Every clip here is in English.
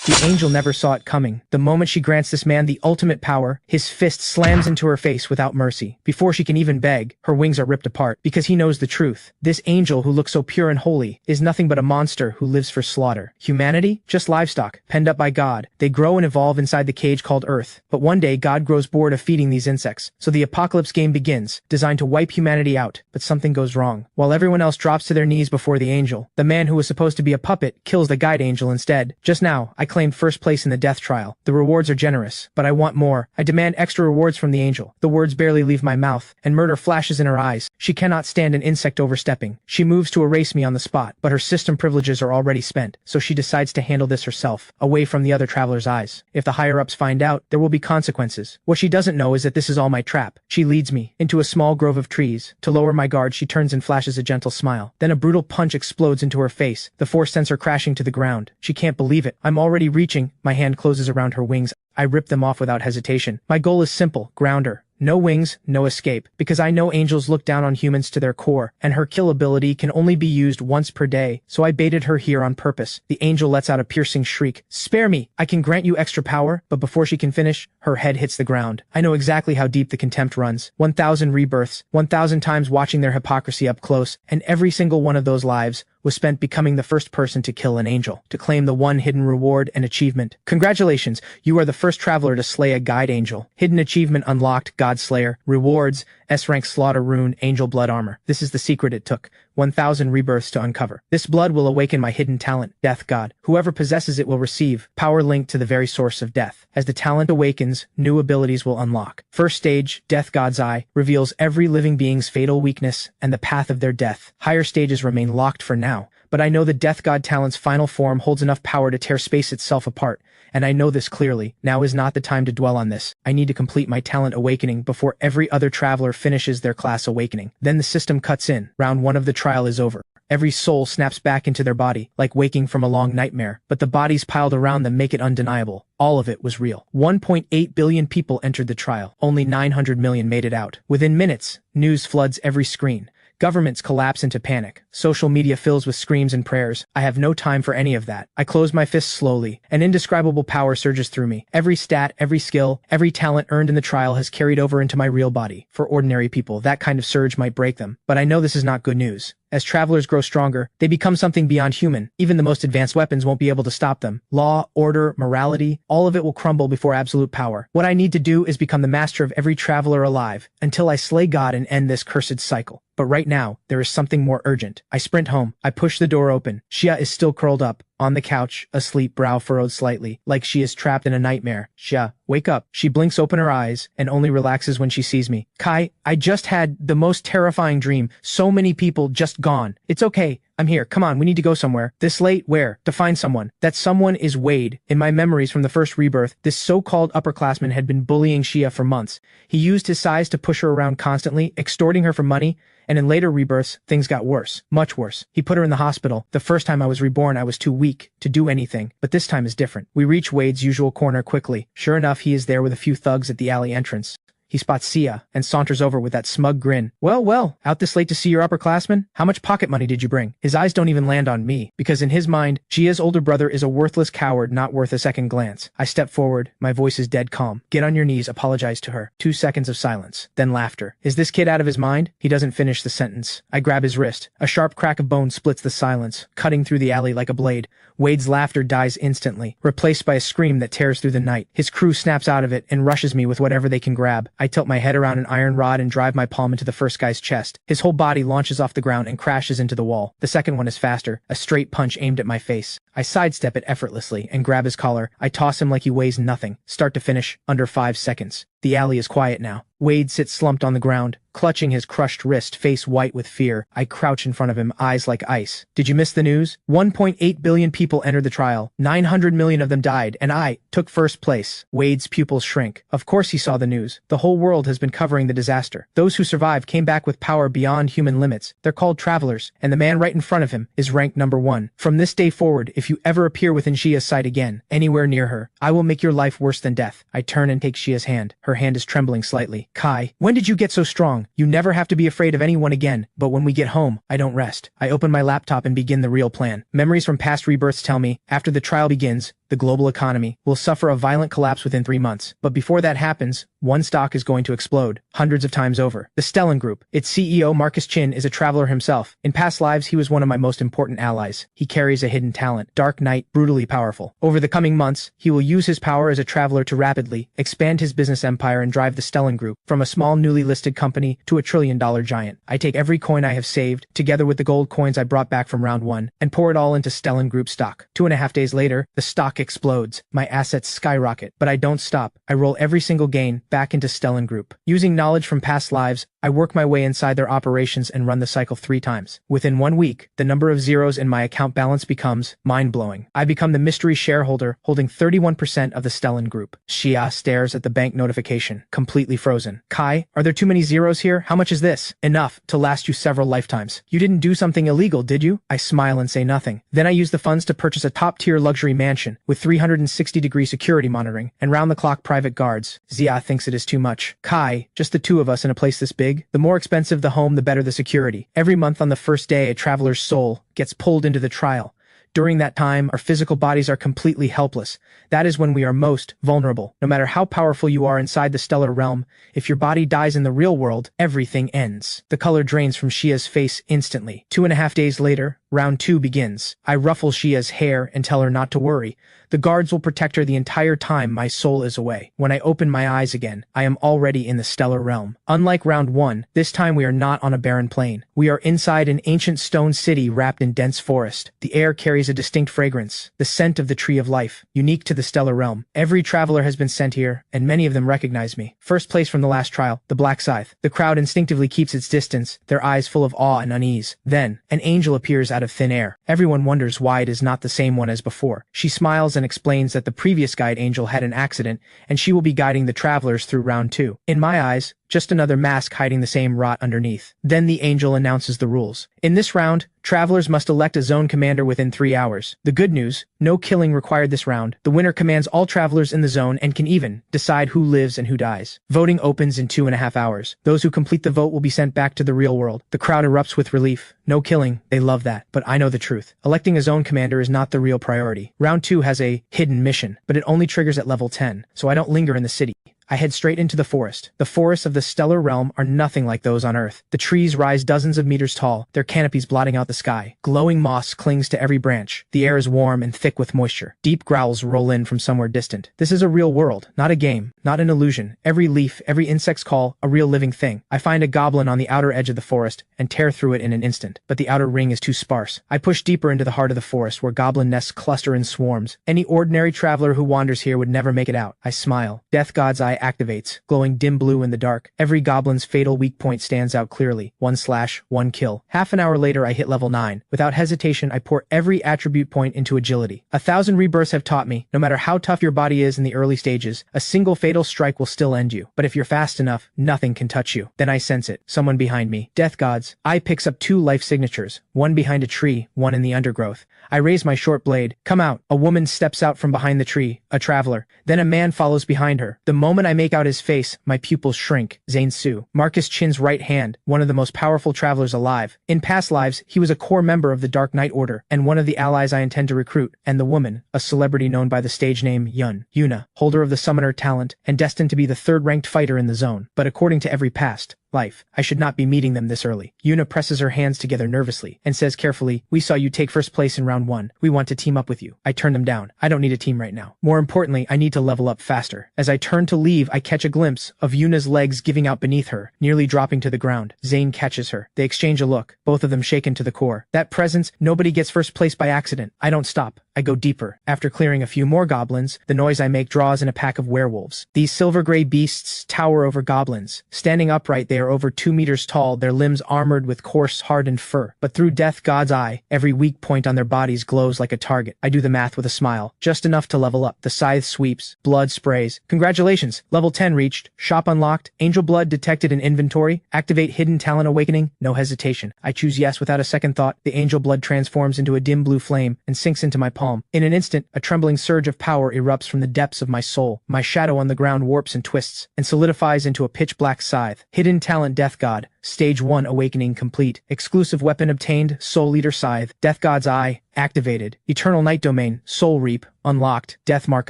The angel never saw it coming. The moment she grants this man the ultimate power, his fist slams into her face without mercy. Before she can even beg, her wings are ripped apart, because he knows the truth. This angel who looks so pure and holy is nothing but a monster who lives for slaughter. Humanity? Just livestock, penned up by God. They grow and evolve inside the cage called Earth. But one day, God grows bored of feeding these insects. So the apocalypse game begins, designed to wipe humanity out. But something goes wrong. While everyone else drops to their knees before the angel, the man who was supposed to be a puppet kills the guide angel instead. Just now, I claimed first place in the death trial. The rewards are generous, but I want more. I demand extra rewards from the angel. The words barely leave my mouth, and murder flashes in her eyes. She cannot stand an insect overstepping. She moves to erase me on the spot, but her system privileges are already spent, so she decides to handle this herself, away from the other traveler's eyes. If the higher-ups find out, there will be consequences. What she doesn't know is that this is all my trap. She leads me into a small grove of trees. To lower my guard, she turns and flashes a gentle smile. Then a brutal punch explodes into her face. The force sends her crashing to the ground. She can't believe it. I'm already reaching. My hand closes around her wings. I rip them off without hesitation. My goal is simple. Ground her. No wings, no escape, because I know angels look down on humans to their core, and her kill ability can only be used once per day, so I baited her here on purpose. The angel lets out a piercing shriek. Spare me! I can grant you extra power, but before she can finish, her head hits the ground. I know exactly how deep the contempt runs. 1,000 rebirths, 1,000 times watching their hypocrisy up close, and every single one of those lives was spent becoming the first person to kill an angel, to claim the one hidden reward and achievement. Congratulations, you are the first traveler to slay a guide angel. Hidden achievement unlocked, God Slayer. Rewards, S-rank slaughter rune, angel blood armor. This is the secret it took. 1,000 rebirths to uncover. This blood will awaken my hidden talent, Death God. Whoever possesses it will receive power linked to the very source of death. As the talent awakens, new abilities will unlock. First stage, Death God's Eye, reveals every living being's fatal weakness and the path of their death. Higher stages remain locked for now, but I know the Death God talent's final form holds enough power to tear space itself apart, and I know this clearly. Now is not the time to dwell on this. I need to complete my talent awakening before every other traveler finishes their class awakening. Then the system cuts in. Round 1 of the trial is over. Every soul snaps back into their body, like waking from a long nightmare, but the bodies piled around them make it undeniable. All of it was real. 1.8 billion people entered the trial. Only 900 million made it out. Within minutes, news floods every screen. Governments collapse into panic. Social media fills with screams and prayers. I have no time for any of that. I close my fists slowly. An indescribable power surges through me. Every stat, every skill, every talent earned in the trial has carried over into my real body. For ordinary people, that kind of surge might break them. But I know this is not good news. As travelers grow stronger, they become something beyond human. Even the most advanced weapons won't be able to stop them. Law, order, morality, all of it will crumble before absolute power. What I need to do is become the master of every traveler alive, until I slay God and end this cursed cycle. But right now, there is something more urgent. I sprint home. I push the door open. Xia is still curled up, on the couch, asleep, brow furrowed slightly, like she is trapped in a nightmare. Xia, wake up. She blinks open her eyes, and only relaxes when she sees me. Kai, I just had the most terrifying dream. So many people just gone. It's okay. I'm here. Come on, we need to go somewhere. This late? Where? To find someone. That someone is Wade. In my memories from the first rebirth, this so-called upperclassman had been bullying Xia for months. He used his size to push her around constantly, extorting her for money, and in later rebirths, things got worse. Much worse. He put her in the hospital. The first time I was reborn, I was too weak to do anything, but this time is different. We reach Wade's usual corner quickly. Sure enough, he is there with a few thugs at the alley entrance. He spots Xia and saunters over with that smug grin. Well, out this late to see your upperclassmen? How much pocket money did you bring? His eyes don't even land on me, because in his mind, Xia's older brother is a worthless coward not worth a second glance. I step forward, my voice is dead calm. Get on your knees, apologize to her. 2 seconds of silence, then laughter. Is this kid out of his mind? He doesn't finish the sentence. I grab his wrist. A sharp crack of bone splits the silence, cutting through the alley like a blade. Wade's laughter dies instantly, replaced by a scream that tears through the night. His crew snaps out of it and rushes me with whatever they can grab. I tilt my head around an iron rod and drive my palm into the first guy's chest. His whole body launches off the ground and crashes into the wall. The second one is faster, a straight punch aimed at my face. I sidestep it effortlessly and grab his collar. I toss him like he weighs nothing, start to finish, under 5 seconds. The alley is quiet now. Wade sits slumped on the ground, clutching his crushed wrist, face white with fear. I crouch in front of him, eyes like ice. Did you miss the news? 1.8 billion people entered the trial. 900 million of them died, and I took first place. Wade's pupils shrink. Of course he saw the news. The whole world has been covering the disaster. Those who survived came back with power beyond human limits. They're called travelers, and the man right in front of him is ranked number 1. From this day forward, if you ever appear within Xia's sight again, anywhere near her, I will make your life worse than death. I turn and take Xia's hand. Her hand is trembling slightly. Kai, when did you get so strong? You never have to be afraid of anyone again. But when we get home, I don't rest. I open my laptop and begin the real plan. Memories from past rebirths tell me, after the trial begins, the global economy, will suffer a violent collapse within 3 months. But before that happens, one stock is going to explode, hundreds of times over. The Stellan Group. Its CEO Marcus Chin is a traveler himself. In past lives he was one of my most important allies. He carries a hidden talent, Dark Knight, brutally powerful. Over the coming months, he will use his power as a traveler to rapidly expand his business empire and drive the Stellan Group from a small newly listed company to a trillion-dollar giant. I take every coin I have saved, together with the gold coins I brought back from round 1, and pour it all into Stellan Group stock. 2.5 days later, the stock explodes. My assets skyrocket, but I don't stop. I roll every single gain back into Stellan Group. Using knowledge from past lives, I work my way inside their operations and run the cycle 3 times. Within 1 week, the number of zeros in my account balance becomes mind-blowing. I become the mystery shareholder holding 31% of the Stellan Group. Xia stares at the bank notification, completely frozen. Kai, are there too many zeros here? How much is this? Enough to last you several lifetimes. You didn't do something illegal, did you? I smile and say nothing. Then I use the funds to purchase a top-tier luxury mansion with 360-degree security monitoring and round-the-clock private guards. Xia thinks it is too much. Kai, just the 2 of us in a place this big? The more expensive the home, the better the security. Every month on the first day, a traveler's soul gets pulled into the trial. During that time, our physical bodies are completely helpless. That is when we are most vulnerable. No matter how powerful you are inside the stellar realm, if your body dies in the real world, everything ends. The color drains from Xia's face instantly. 2.5 days later, round 2 begins. I ruffle Xia's hair and tell her not to worry. The guards will protect her the entire time my soul is away. When I open my eyes again, I am already in the stellar realm. Unlike round 1, this time we are not on a barren plain. We are inside an ancient stone city wrapped in dense forest. The air carries a distinct fragrance, the scent of the tree of life, unique to the stellar realm. Every traveler has been sent here, and many of them recognize me. First place from the last trial, the Black Scythe. The crowd instinctively keeps its distance, their eyes full of awe and unease. Then, an angel appears out of thin air. Everyone wonders why it is not the same one as before. She smiles and explains that the previous guide angel had an accident, and she will be guiding the travelers through round 2. In my eyes, just another mask hiding the same rot underneath. Then the angel announces the rules. In this round, travelers must elect a zone commander within 3 hours. The good news, no killing required this round. The winner commands all travelers in the zone and can even decide who lives and who dies. Voting opens in 2.5 hours. Those who complete the vote will be sent back to the real world. The crowd erupts with relief. No killing, they love that. But I know the truth. Electing a zone commander is not the real priority. Round 2 has a hidden mission, but it only triggers at level 10, so I don't linger in the city. I head straight into the forest. The forests of the stellar realm are nothing like those on Earth. The trees rise dozens of meters tall, their canopies blotting out the sky. Glowing moss clings to every branch. The air is warm and thick with moisture. Deep growls roll in from somewhere distant. This is a real world, not a game, not an illusion. Every leaf, every insect's call, a real living thing. I find a goblin on the outer edge of the forest and tear through it in an instant. But the outer ring is too sparse. I push deeper into the heart of the forest where goblin nests cluster in swarms. Any ordinary traveler who wanders here would never make it out. I smile. Death God's Eye activates, glowing dim blue in the dark. Every goblin's fatal weak point stands out clearly. 1 slash, 1 kill. Half an hour later I hit level 9. Without hesitation I pour every attribute point into agility. 1,000 rebirths have taught me, no matter how tough your body is in the early stages, a single fatal strike will still end you. But if you're fast enough, nothing can touch you. Then I sense it. Someone behind me. Death God's Eye picks up 2 life signatures, one behind a tree, one in the undergrowth. I raise my short blade. Come out. A woman steps out from behind the tree, a traveler. Then a man follows behind her. The moment I make out his face, my pupils shrink. Zane Su, Marcus Chin's right hand, one of the most powerful travelers alive. In past lives, he was a core member of the Dark Knight Order, and one of the allies I intend to recruit. And the woman, a celebrity known by the stage name Yuna, holder of the summoner talent, and destined to be the 3rd-ranked fighter in the zone. But according to every past life, I should not be meeting them this early. Yuna presses her hands together nervously and says carefully, "We saw you take first place in round 1. We want to team up with you." I turn them down. I don't need a team right now. More importantly, I need to level up faster. As I turn to leave, I catch a glimpse of Yuna's legs giving out beneath her, nearly dropping to the ground. Zane catches her. They exchange a look, both of them shaken to the core. That presence, nobody gets first place by accident. I don't stop. I go deeper. After clearing a few more goblins, the noise I make draws in a pack of werewolves. These silver-gray beasts tower over goblins. Standing upright, they are over 2 meters tall, their limbs armored with coarse, hardened fur. But through Death God's Eye, every weak point on their bodies glows like a target. I do the math with a smile. Just enough to level up. The scythe sweeps. Blood sprays. Congratulations! Level 10 reached. Shop unlocked. Angel blood detected in inventory. Activate hidden talent awakening. No hesitation. I choose yes without a second thought. The angel blood transforms into a dim blue flame and sinks into my palm. In an instant, a trembling surge of power erupts from the depths of my soul. My shadow on the ground warps and twists, and solidifies into a pitch-black scythe. Hidden talent Death God. Stage 1 awakening complete. Exclusive weapon obtained, Soul Eater Scythe. Death God's Eye activated. Eternal Night Domain, Soul Reap, unlocked. Death Mark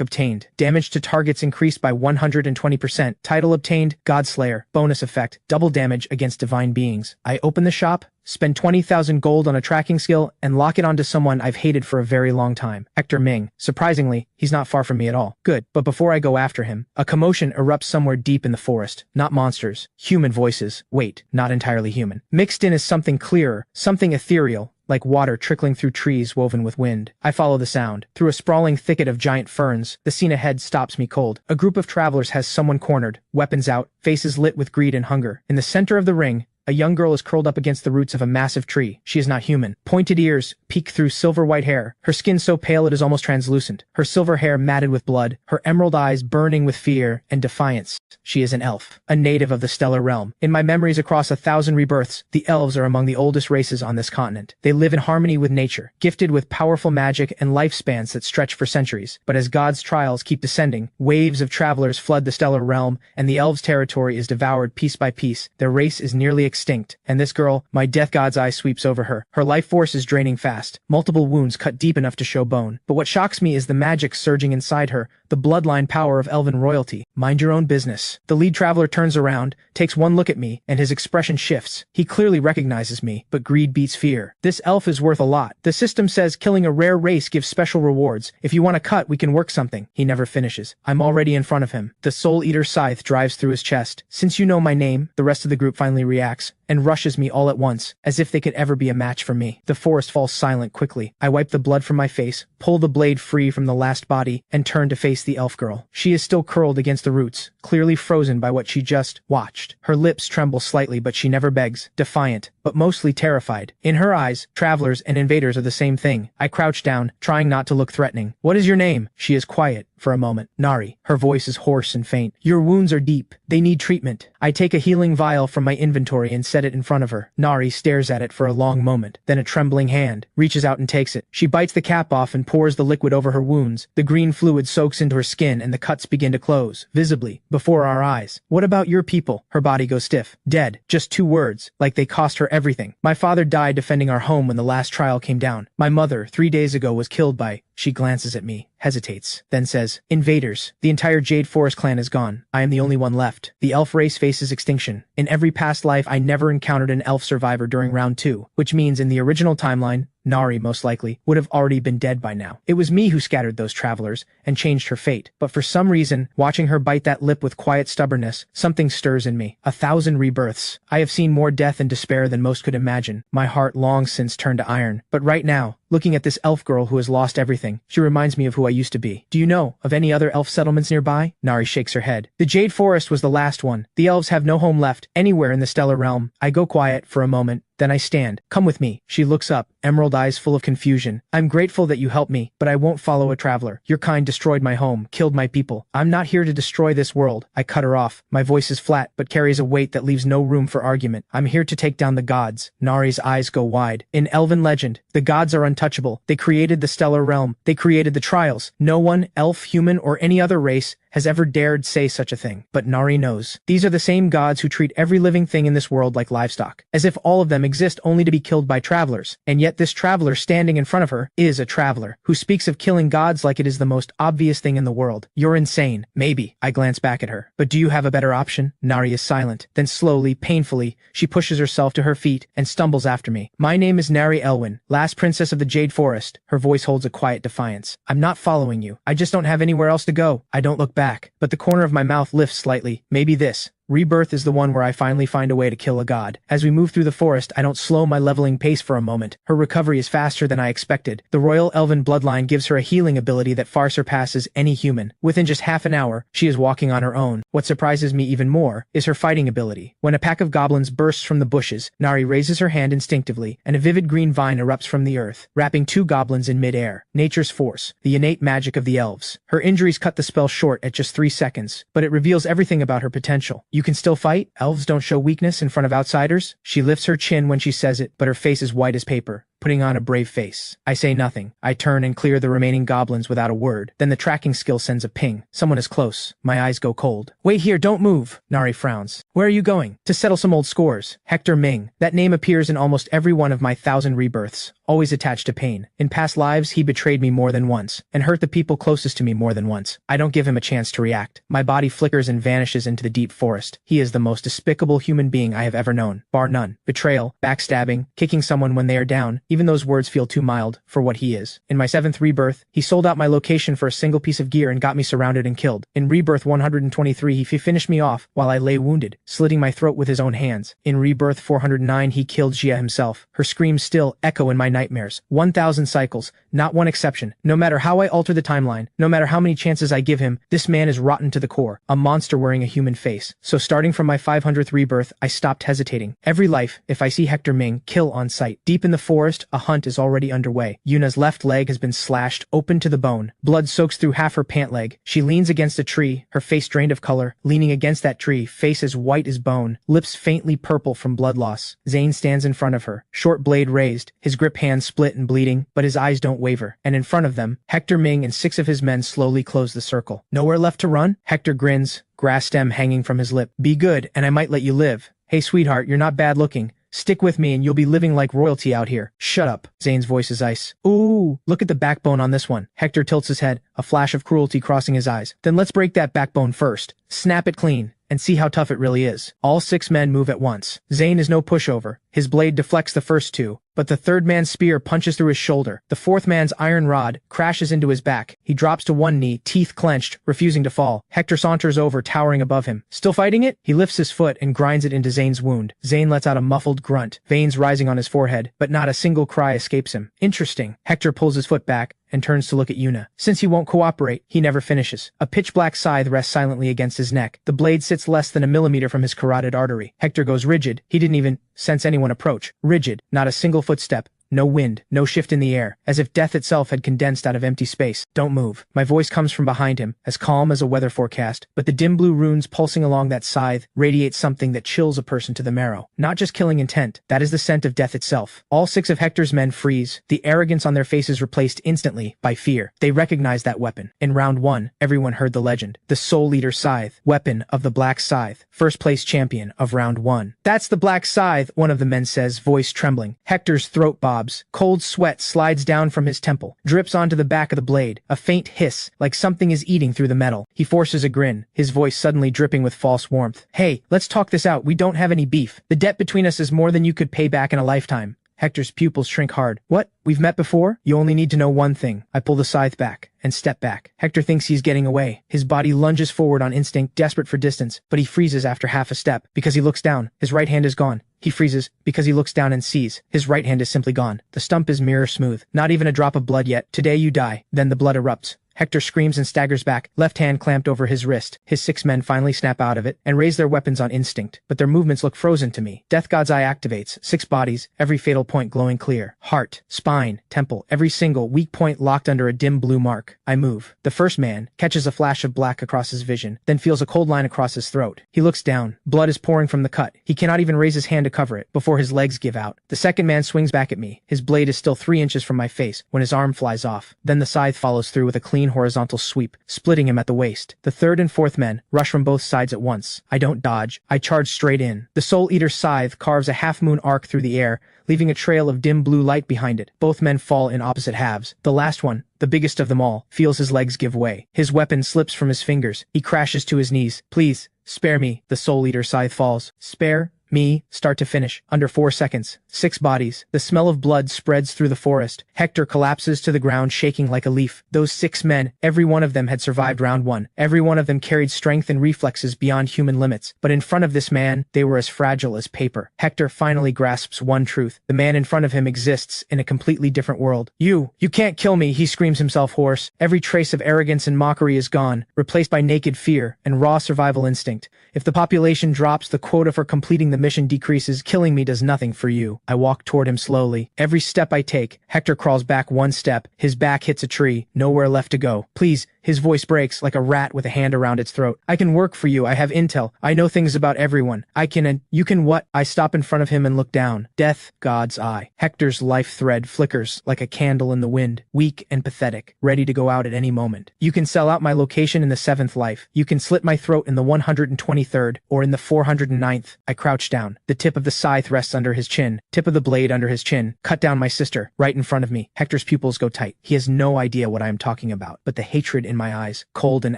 obtained. Damage to targets increased by 120%. Title obtained, Godslayer. Bonus effect, double damage against divine beings. I open the shop, spend 20,000 gold on a tracking skill, and lock it onto someone I've hated for a very long time. Hector Ming. Surprisingly, he's not far from me at all. Good, but before I go after him, a commotion erupts somewhere deep in the forest. Not monsters. Human voices. Wait, not entirely human. Mixed in is something clearer, something ethereal, like water trickling through trees woven with wind. I follow the sound. Through a sprawling thicket of giant ferns, the scene ahead stops me cold. A group of travelers has someone cornered, weapons out, faces lit with greed and hunger. In the center of the ring, a young girl is curled up against the roots of a massive tree. She is not human. Pointed ears peek through silver white hair, her skin so pale it is almost translucent, her silver hair matted with blood, her emerald eyes burning with fear and defiance. She is an elf, a native of the stellar realm. In my memories across 1,000 rebirths, the elves are among the oldest races on this continent. They live in harmony with nature, gifted with powerful magic and lifespans that stretch for centuries. But as God's trials keep descending, waves of travelers flood the stellar realm, and the elves' territory is devoured piece by piece. Their race is nearly extinct, and this girl, my Death God's Eye sweeps over her. Her life force is draining fast, multiple wounds cut deep enough to show bone. But what shocks me is the magic surging inside her, the bloodline power of elven royalty. Mind your own business. The lead traveler turns around, takes one look at me, and his expression shifts. He clearly recognizes me, but greed beats fear. This elf is worth a lot. The system says killing a rare race gives special rewards. If you want to cut, we can work something. He never finishes. I'm already in front of him. The Soul Eater Scythe drives through his chest. Since you know my name, the rest of the group finally reacts and rushes me all at once, as if they could ever be a match for me. The forest falls silent quickly. I wipe the blood from my face, pull the blade free from the last body, and turn to face the elf girl. She is still curled against the roots, clearly frozen by what she just watched. Her lips tremble slightly, but she never begs, defiant, but mostly terrified. In her eyes, travelers and invaders are the same thing. I crouch down, trying not to look threatening. What is your name? She is quiet for a moment. Nari. Her voice is hoarse and faint. Your wounds are deep. They need treatment. I take a healing vial from my inventory and set it in front of her. Nari stares at it for a long moment. Then a trembling hand reaches out and takes it. She bites the cap off and pours the liquid over her wounds. The green fluid soaks into her skin and the cuts begin to close, visibly, before our eyes. What about your people? Her body goes stiff. Dead. Just 2 words, like they cost her everything. My father died defending our home when the last trial came down. My mother, 3 days ago, was killed by... She glances at me, hesitates, then says, invaders. The entire Jade Forest clan is gone. I am the only one left. The elf race faces extinction. In every past life, I never encountered an elf survivor during round 2, which means in the original timeline, Nari, most likely, would have already been dead by now. It was me who scattered those travelers and changed her fate. But for some reason, watching her bite that lip with quiet stubbornness, something stirs in me. 1,000 rebirths. I have seen more death and despair than most could imagine. My heart long since turned to iron. But right now, looking at this elf girl who has lost everything, she reminds me of who I used to be. Do you know of any other elf settlements nearby? Nari shakes her head. The Jade Forest was the last one. The elves have no home left, anywhere in the stellar realm. I go quiet for a moment. Then I stand. Come with me. She looks up, emerald eyes full of confusion. I'm grateful that you helped me, but I won't follow a traveler. Your kind destroyed my home, killed my people. I'm not here to destroy this world. I cut her off. My voice is flat, but carries a weight that leaves no room for argument. I'm here to take down the gods. Nari's eyes go wide. In elven legend, the gods are untouchable. They created the stellar realm. They created the trials. No one, elf, human, or any other race, has ever dared say such a thing. But Nari knows. These are the same gods who treat every living thing in this world like livestock, as if all of them exist only to be killed by travelers. And yet this traveler standing in front of her is a traveler, who speaks of killing gods like it is the most obvious thing in the world. You're insane. Maybe. I glance back at her. But do you have a better option? Nari is silent. Then slowly, painfully, she pushes herself to her feet and stumbles after me. My name is Nari Elwyn, last princess of the Jade Forest. Her voice holds a quiet defiance. I'm not following you. I just don't have anywhere else to go. I don't look back, but the corner of my mouth lifts slightly. Maybe this. Rebirth is the one where I finally find a way to kill a god. As we move through the forest, I don't slow my leveling pace for a moment. Her recovery is faster than I expected. The royal elven bloodline gives her a healing ability that far surpasses any human. Within just half an hour, she is walking on her own. What surprises me even more is her fighting ability. When a pack of goblins bursts from the bushes, Nari raises her hand instinctively, and a vivid green vine erupts from the earth, wrapping 2 goblins in mid-air. Nature's force, the innate magic of the elves. Her injuries cut the spell short at just 3 seconds, but it reveals everything about her potential. You can still fight. Elves don't show weakness in front of outsiders. She lifts her chin when she says it, but her face is white as paper. putting on a brave face. I say nothing. I turn and clear the remaining goblins without a word. Then the tracking skill sends a ping. Someone is close. My eyes go cold. Wait here, don't move. Nari frowns. Where are you going? To settle some old scores. Hector Ming. That name appears in almost every one of my 1,000 rebirths. Always attached to pain. In past lives, he betrayed me more than once, and hurt the people closest to me more than once. I don't give him a chance to react. My body flickers and vanishes into the deep forest. He is the most despicable human being I have ever known, bar none. Betrayal, backstabbing, kicking someone when they are down, even those words feel too mild for what he is. In my 7th rebirth, he sold out my location for a single piece of gear and got me surrounded and killed. In rebirth 123, he finished me off while I lay wounded, slitting my throat with his own hands. In rebirth 409, he killed Jia himself. Her screams still echo in my nightmares. 1,000 cycles, not one exception. No matter how I alter the timeline, no matter how many chances I give him, this man is rotten to the core, a monster wearing a human face. So starting from my 500th rebirth, I stopped hesitating. Every life, if I see Hector Ming, kill on sight. Deep in the forest, a hunt is already underway. Yuna's left leg has been slashed open to the bone. Blood soaks through half her pant leg. She leans against a tree, her face drained of color, leaning against that tree, face as white as bone, lips faintly purple from blood loss. Zane stands in front of her, short blade raised, his grip hand split and bleeding, but his eyes don't waver. And in front of them, Hector Ming and 6 of his men slowly close the circle. Nowhere left to run? Hector grins, grass stem hanging from his lip. Be good, and I might let you live. Hey sweetheart, you're not bad looking. Stick with me and you'll be living like royalty out here. Shut up. Zane's voice is ice. Ooh, look at the backbone on this one. Hector tilts his head, a flash of cruelty crossing his eyes. Then let's break that backbone first. Snap it clean, and see how tough it really is. All 6 men move at once. Zane is no pushover. His blade deflects the first 2, but the 3rd man's spear punches through his shoulder. The 4th man's iron rod crashes into his back. He drops to one knee, teeth clenched, refusing to fall. Hector saunters over, towering above him. Still fighting it? He lifts his foot and grinds it into Zane's wound. Zane lets out a muffled grunt, veins rising on his forehead, but not a single cry escapes him. Interesting. Hector pulls his foot back and turns to look at Yuna. Since he won't cooperate, he never finishes. A pitch-black scythe rests silently against his neck. The blade sits less than a millimeter from his carotid artery. Hector goes rigid. He didn't even sense anyone approach. Rigid. Not a single footstep. No wind, no shift in the air, as if death itself had condensed out of empty space. Don't move. My voice comes from behind him, as calm as a weather forecast, but the dim blue runes pulsing along that scythe radiate something that chills a person to the marrow. Not just killing intent, that is the scent of death itself. All 6 of Hector's men freeze, the arrogance on their faces replaced instantly by fear. They recognize that weapon. In round 1, everyone heard the legend. The Soul Eater Scythe, weapon of the Black Scythe, first place champion of round 1. That's the Black Scythe, one of the men says, voice trembling. Hector's throat bobs. Cold sweat slides down from his temple, drips onto the back of the blade, a faint hiss, like something is eating through the metal. He forces a grin, his voice suddenly dripping with false warmth. Hey, let's talk this out. We don't have any beef. The debt between us is more than you could pay back in a lifetime. Hector's pupils shrink hard. What? We've met before? You only need to know one thing. I pull the scythe back and step back. Hector thinks he's getting away. His body lunges forward on instinct, desperate for distance, but he freezes after half a step because he looks down. His right hand is gone. He freezes because he looks down and sees. His right hand is simply gone. The stump is mirror smooth. Not even a drop of blood yet. Today you die. Then the blood erupts. Hector screams and staggers back, left hand clamped over his wrist. His 6 men finally snap out of it and raise their weapons on instinct, but their movements look frozen to me. Death God's Eye activates, 6 bodies, every fatal point glowing clear. Heart, spine, temple, every single weak point locked under a dim blue mark. I move. The first man catches a flash of black across his vision, then feels a cold line across his throat. He looks down. Blood is pouring from the cut. He cannot even raise his hand to cover it before his legs give out. The second man swings back at me. His blade is still 3 inches from my face when his arm flies off. Then the scythe follows through with a clean horizontal sweep, splitting him at the waist. The 3rd and 4th men rush from both sides at once. I don't dodge. I charge straight in. The Soul Eater scythe carves a half-moon arc through the air, leaving a trail of dim blue light behind it. Both men fall in opposite halves. The last one, the biggest of them all, feels his legs give way. His weapon slips from his fingers. He crashes to his knees. Please, spare me. The Soul Eater scythe falls. Spare me, start to finish, under 4 seconds. 6 bodies. The smell of blood spreads through the forest. Hector collapses to the ground, shaking like a leaf. Those 6 men, every one of them had survived round 1. Every one of them carried strength and reflexes beyond human limits. But in front of this man, they were as fragile as paper. Hector finally grasps one truth. The man in front of him exists in a completely different world. You can't kill me, he screams himself hoarse. Every trace of arrogance and mockery is gone, replaced by naked fear and raw survival instinct. If the population drops, the quota for completing the mission decreases. Killing me does nothing for you. I walk toward him slowly. Every step I take, Hector crawls back 1 step. His back hits a tree. Nowhere left to go. Please, His voice breaks like a rat with a hand around its throat. I can work for you. I have intel. I know things about everyone. I can and you can what? I stop in front of him and look down. Death, God's eye. Hector's life thread flickers like a candle in the wind, weak and pathetic, ready to go out at any moment. You can sell out my location in the 7th life. You can slit my throat in the 123rd or in the 409th. I crouch down. The tip of the scythe rests under his chin. Tip of the blade under his chin. Cut down my sister, right in front of me. Hector's pupils go tight. He has no idea what I am talking about, but the hatred in my eyes, cold and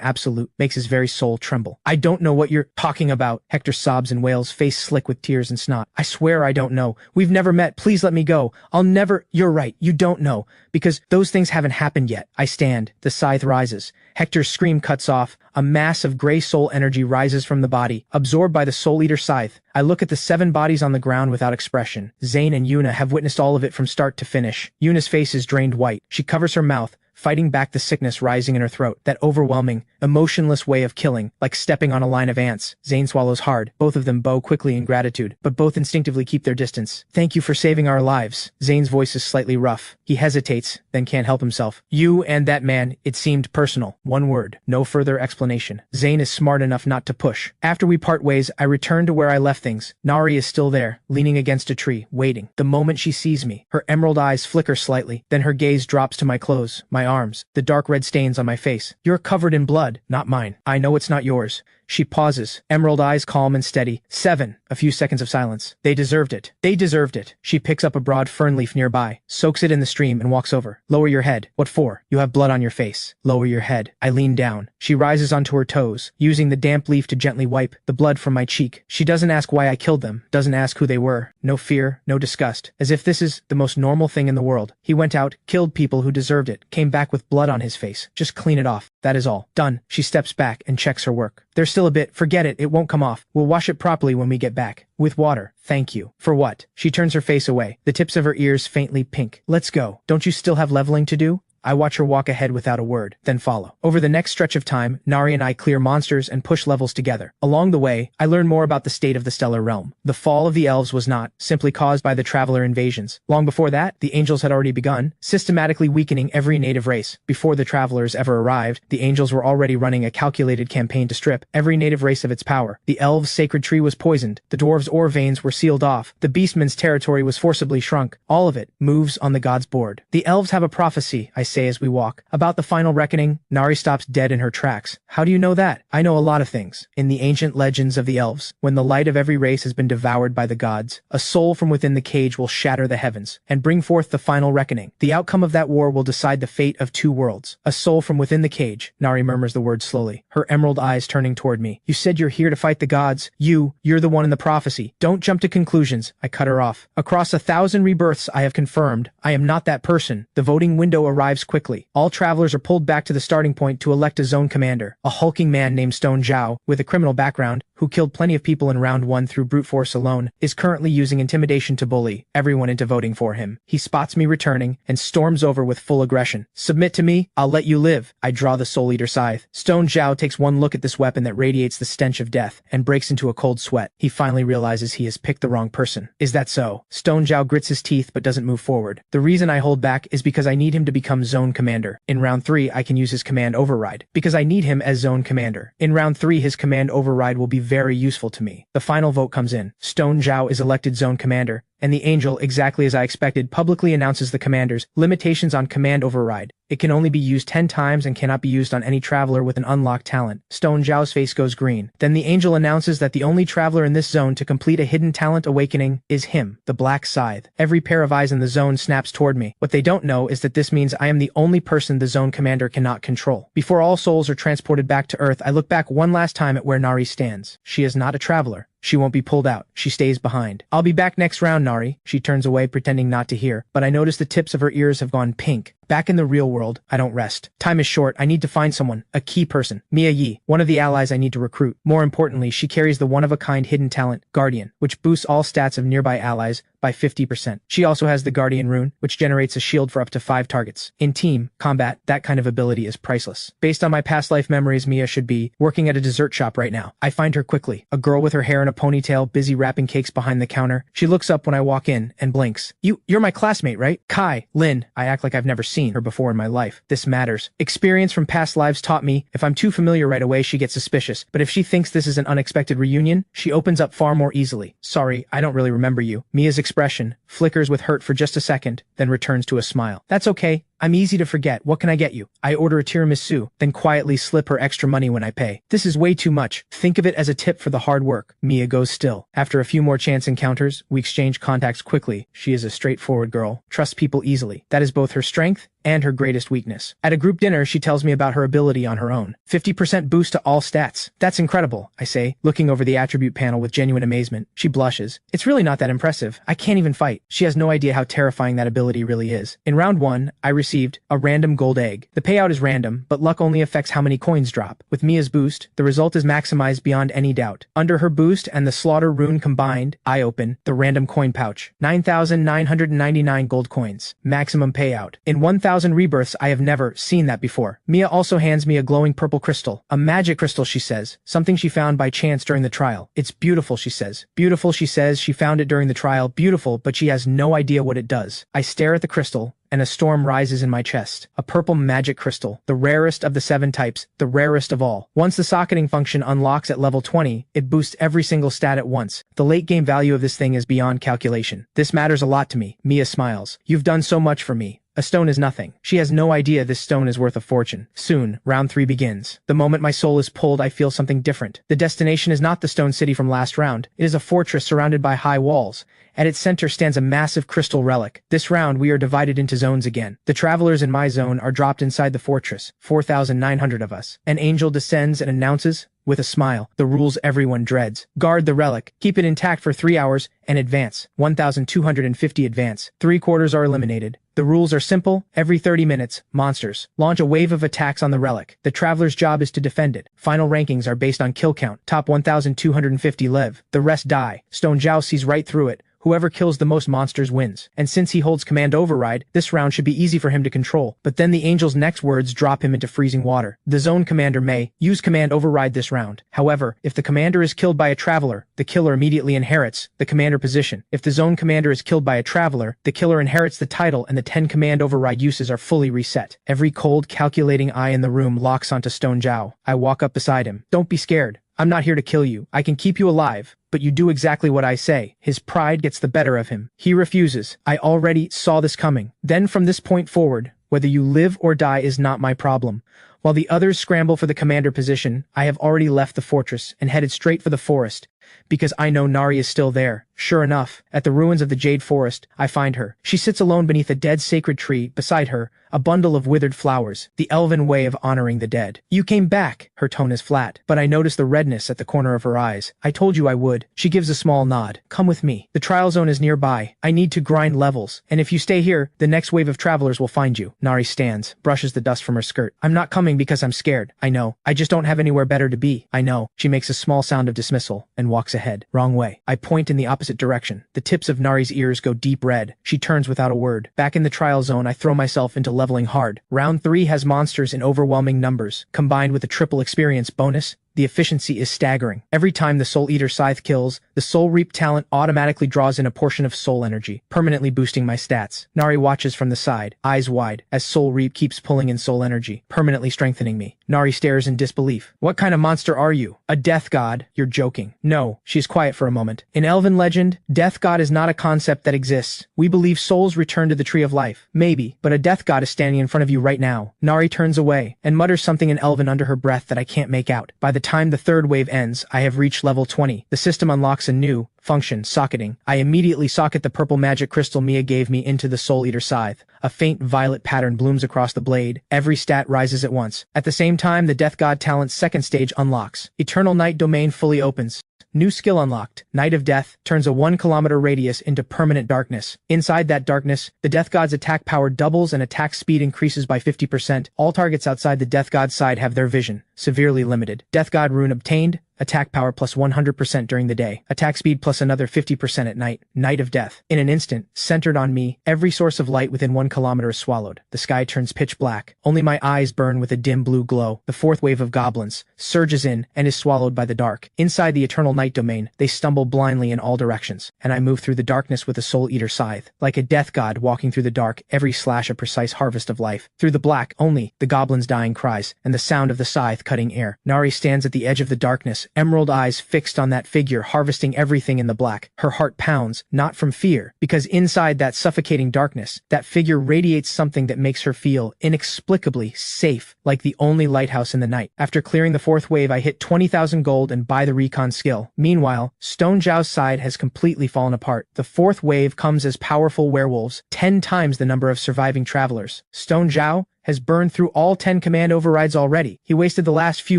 absolute, makes his very soul tremble. I don't know what you're talking about. Hector sobs and wails, face slick with tears and snot. I swear I don't know. We've never met. Please let me go. I'll never. You're right. You don't know. Because those things haven't happened yet. I stand. The scythe rises. Hector's scream cuts off. A mass of gray soul energy rises from the body, absorbed by the Soul Eater scythe. I look at the 7 bodies on the ground without expression. Zane and Yuna have witnessed all of it from start to finish. Yuna's face is drained white. She covers her mouth, fighting back the sickness rising in her throat. That overwhelming, emotionless way of killing, like stepping on a line of ants. Zane swallows hard. Both of them bow quickly in gratitude, but both instinctively keep their distance. Thank you for saving our lives. Zane's voice is slightly rough. He hesitates, then can't help himself. You and that man, it seemed personal. One word. No further explanation. Zane is smart enough not to push. After we part ways, I return to where I left things. Nari is still there, leaning against a tree, waiting. The moment she sees me, her emerald eyes flicker slightly, then her gaze drops to my clothes, my arms, the dark red stains on my face. You're covered in blood, not mine. I know it's not yours. She pauses, emerald eyes calm and steady. 7. A few seconds of silence. They deserved it. They deserved it. She picks up a broad fern leaf nearby, soaks it in the stream and walks over. Lower your head. What for? You have blood on your face. Lower your head. I lean down. She rises onto her toes, using the damp leaf to gently wipe the blood from my cheek. She doesn't ask why I killed them, doesn't ask who they were. No fear, no disgust. As if this is the most normal thing in the world. He went out, killed people who deserved it, came back with blood on his face. Just clean it off. That is all. Done. She steps back and checks her work. There's still a bit. Forget it. It won't come off. We'll wash it properly when we get back. With water. Thank you. For what? She turns her face away, the tips of her ears faintly pink. Let's go. Don't you still have leveling to do? I watch her walk ahead without a word, then follow. Over the next stretch of time, Nari and I clear monsters and push levels together. Along the way, I learn more about the state of the stellar realm. The fall of the elves was not simply caused by the traveler invasions. Long before that, the angels had already begun, systematically weakening every native race. Before the travelers ever arrived, the angels were already running a calculated campaign to strip every native race of its power. The elves' sacred tree was poisoned, the dwarves' ore veins were sealed off, the beastmen's territory was forcibly shrunk. All of it moves on the gods' board. The elves have a prophecy, I say as we walk, about the final reckoning. Nari stops dead in her tracks. How do you know that? I know a lot of things. In the ancient legends of the elves, when the light of every race has been devoured by the gods, a soul from within the cage will shatter the heavens and bring forth the final reckoning. The outcome of that war will decide the fate of 2 worlds. A soul from within the cage. Nari murmurs the word slowly, her emerald eyes turning toward me. You said you're here to fight the gods. You're the one in the prophecy. Don't jump to conclusions. I cut her off. Across 1,000 rebirths I have confirmed, I am not that person. The voting window arrives quickly. All travelers are pulled back to the starting point to elect a zone commander, a hulking man named Stone Zhao, with a criminal background, who killed plenty of people in round 1 through brute force alone, is currently using intimidation to bully everyone into voting for him. He spots me returning and storms over with full aggression. Submit to me, I'll let you live. I draw the Soul Eater scythe. Stone Zhao takes one look at this weapon that radiates the stench of death and breaks into a cold sweat. He finally realizes he has picked the wrong person. Is that so? Stone Zhao grits his teeth but doesn't move forward. The reason I hold back is because I need him to become zone commander. In round 3, I can use his command override, because I need him as zone commander. In round 3, his command override will be very useful to me. The final vote comes in. Stone Zhao is elected zone commander, and the angel, exactly as I expected, publicly announces the commander's limitations on command override. It can only be used 10 times and cannot be used on any traveler with an unlocked talent. Stone Zhao's face goes green. Then the angel announces that the only traveler in this zone to complete a hidden talent awakening is him, the Black Scythe. Every pair of eyes in the zone snaps toward me. What they don't know is that this means I am the only person the zone commander cannot control. Before all souls are transported back to Earth, I look back one last time at where Nari stands. She is not a traveler. She won't be pulled out. She stays behind. I'll be back next round, Nari. She turns away, pretending not to hear, but I notice the tips of her ears have gone pink. Back in the real world, I don't rest. Time is short. I need to find someone, a key person. Mia Yi, one of the allies I need to recruit. More importantly, she carries the one-of-a-kind hidden talent, Guardian, which boosts all stats of nearby allies by 50%. She also has the Guardian rune, which generates a shield for up to 5 targets. In team combat, that kind of ability is priceless. Based on my past life memories, Mia should be working at a dessert shop right now. I find her quickly, a girl with her hair in a ponytail, busy wrapping cakes behind the counter. She looks up when I walk in and blinks. You're my classmate, right? Kai, Lin. I act like I've never seen seen her before in my life. This matters. Experience from past lives taught me, if I'm too familiar right away she gets suspicious, but if she thinks this is an unexpected reunion, she opens up far more easily. Sorry, I don't really remember you. Mia's expression flickers with hurt for just a second, then returns to a smile. That's okay. I'm easy to forget. What can I get you? I order a tiramisu, then quietly slip her extra money when I pay. This is way too much. Think of it as a tip for the hard work. Mia goes still. After a few more chance encounters, we exchange contacts quickly. She is a straightforward girl, trusts people easily. That is both her strength and her greatest weakness. At a group dinner, she tells me about her ability on her own. 50% boost to all stats. That's incredible, I say, looking over the attribute panel with genuine amazement. She blushes. It's really not that impressive. I can't even fight. She has no idea how terrifying that ability really is. In round 1, I received a random gold egg. The payout is random, but luck only affects how many coins drop. With Mia's boost, the result is maximized beyond any doubt. Under her boost and the slaughter rune combined, I open the random coin pouch. 9,999 gold coins. Maximum payout. In 1,000 rebirths, I have never seen that before. Mia also hands me a glowing purple crystal. A magic crystal, she says. Something she found by chance during the trial. It's beautiful, she says. Beautiful, she says. She found it during the trial. Beautiful, but she has no idea what it does. I stare at the crystal, and a storm rises in my chest. A purple magic crystal, the rarest of the 7 types, the rarest of all. Once the socketing function unlocks at level 20, it boosts every single stat at once. The late game value of this thing is beyond calculation. This matters a lot to me. Mia smiles. You've done so much for me. A stone is nothing. She has no idea this stone is worth a fortune. Soon, round 3 begins. The moment my soul is pulled, I feel something different. The destination is not the stone city from last round. It is a fortress surrounded by high walls. At its center stands a massive crystal relic. This round, we are divided into zones again. The travelers in my zone are dropped inside the fortress, 4,900 of us. An angel descends and announces, with a smile, the rules everyone dreads. Guard the relic, keep it intact for 3 hours, and advance. 1,250 advance. 3/4 are eliminated. The rules are simple. Every 30 minutes, monsters launch a wave of attacks on the relic. The traveler's job is to defend it. Final rankings are based on kill count. Top 1,250 live. The rest die. Stone Zhao sees right through it. Whoever kills the most monsters wins. And since he holds command override, this round should be easy for him to control. But then the angel's next words drop him into freezing water. The zone commander may use command override this round. However, if the commander is killed by a traveler, the killer immediately inherits the commander position. If the zone commander is killed by a traveler, the killer inherits the title and the 10 command override uses are fully reset. Every cold, calculating eye in the room locks onto Stone Zhao. I walk up beside him. Don't be scared. I'm not here to kill you. I can keep you alive, but you do exactly what I say. His pride gets the better of him. He refuses. I already saw this coming. Then from this point forward, whether you live or die is not my problem. While the others scramble for the commander position, I have already left the fortress and headed straight for the forest, because I know Nari is still there. Sure enough, at the ruins of the Jade Forest, I find her. She sits alone beneath a dead sacred tree, beside her, a bundle of withered flowers, the elven way of honoring the dead. You came back. Her tone is flat, but I notice the redness at the corner of her eyes. I told you I would. She gives a small nod. Come with me. The trial zone is nearby. I need to grind levels, and if you stay here, the next wave of travelers will find you. Nari stands, brushes the dust from her skirt. I'm not coming because I'm scared. I know. I just don't have anywhere better to be. I know. She makes a small sound of dismissal and walks ahead. Wrong way. I point in the opposite direction. The tips of Nari's ears go deep red. She turns without a word. Back in the trial zone, I throw myself into leveling hard. Round 3 has monsters in overwhelming numbers. Combined with a triple experience bonus, the efficiency is staggering. Every time the Soul Eater Scythe kills, the Soul Reap talent automatically draws in a portion of soul energy, permanently boosting my stats. Nari watches from the side, eyes wide, as Soul Reap keeps pulling in soul energy, permanently strengthening me. Nari stares in disbelief. What kind of monster are you? A death god? You're joking. No. She's quiet for a moment. In Elven legend, death god is not a concept that exists. We believe souls return to the Tree of Life. Maybe, but a death god is standing in front of you right now. Nari turns away, and mutters something in Elven under her breath that I can't make out. By the time the 3rd wave ends, I have reached level 20. The system unlocks a new function, socketing. I immediately socket the purple magic crystal Mia gave me into the Soul Eater Scythe. A faint violet pattern blooms across the blade. Every stat rises at once. At the same time, the Death God talent's 2nd stage unlocks. Eternal Night domain fully opens. New skill unlocked. Night of Death turns a 1-kilometer radius into permanent darkness. Inside that darkness, the Death God's attack power doubles and attack speed increases by 50%. All targets outside the Death God's side have their vision severely limited. Death God rune obtained. Attack power plus 100% during the day. Attack speed plus another 50% at night. Night of Death. In an instant, centered on me, every source of light within 1 kilometer is swallowed. The sky turns pitch black. Only my eyes burn with a dim blue glow. The fourth wave of goblins surges in and is swallowed by the dark. Inside the eternal night domain, they stumble blindly in all directions, and I move through the darkness with a soul-eater scythe. Like a death god walking through the dark, every slash a precise harvest of life. Through the black, only the goblins' dying cries, and the sound of the scythe cutting air. Nari stands at the edge of the darkness, emerald eyes fixed on that figure, harvesting everything in the black. Her heart pounds, not from fear, because inside that suffocating darkness, that figure radiates something that makes her feel inexplicably safe, like the only lighthouse in the night. After clearing the fourth wave, I hit 20,000 gold and buy the recon skill. Meanwhile, Stone Zhao's side has completely fallen apart. The fourth wave comes as powerful werewolves, 10 times the number of surviving travelers. Stone Zhao has burned through all 10 command overrides already. He wasted the last few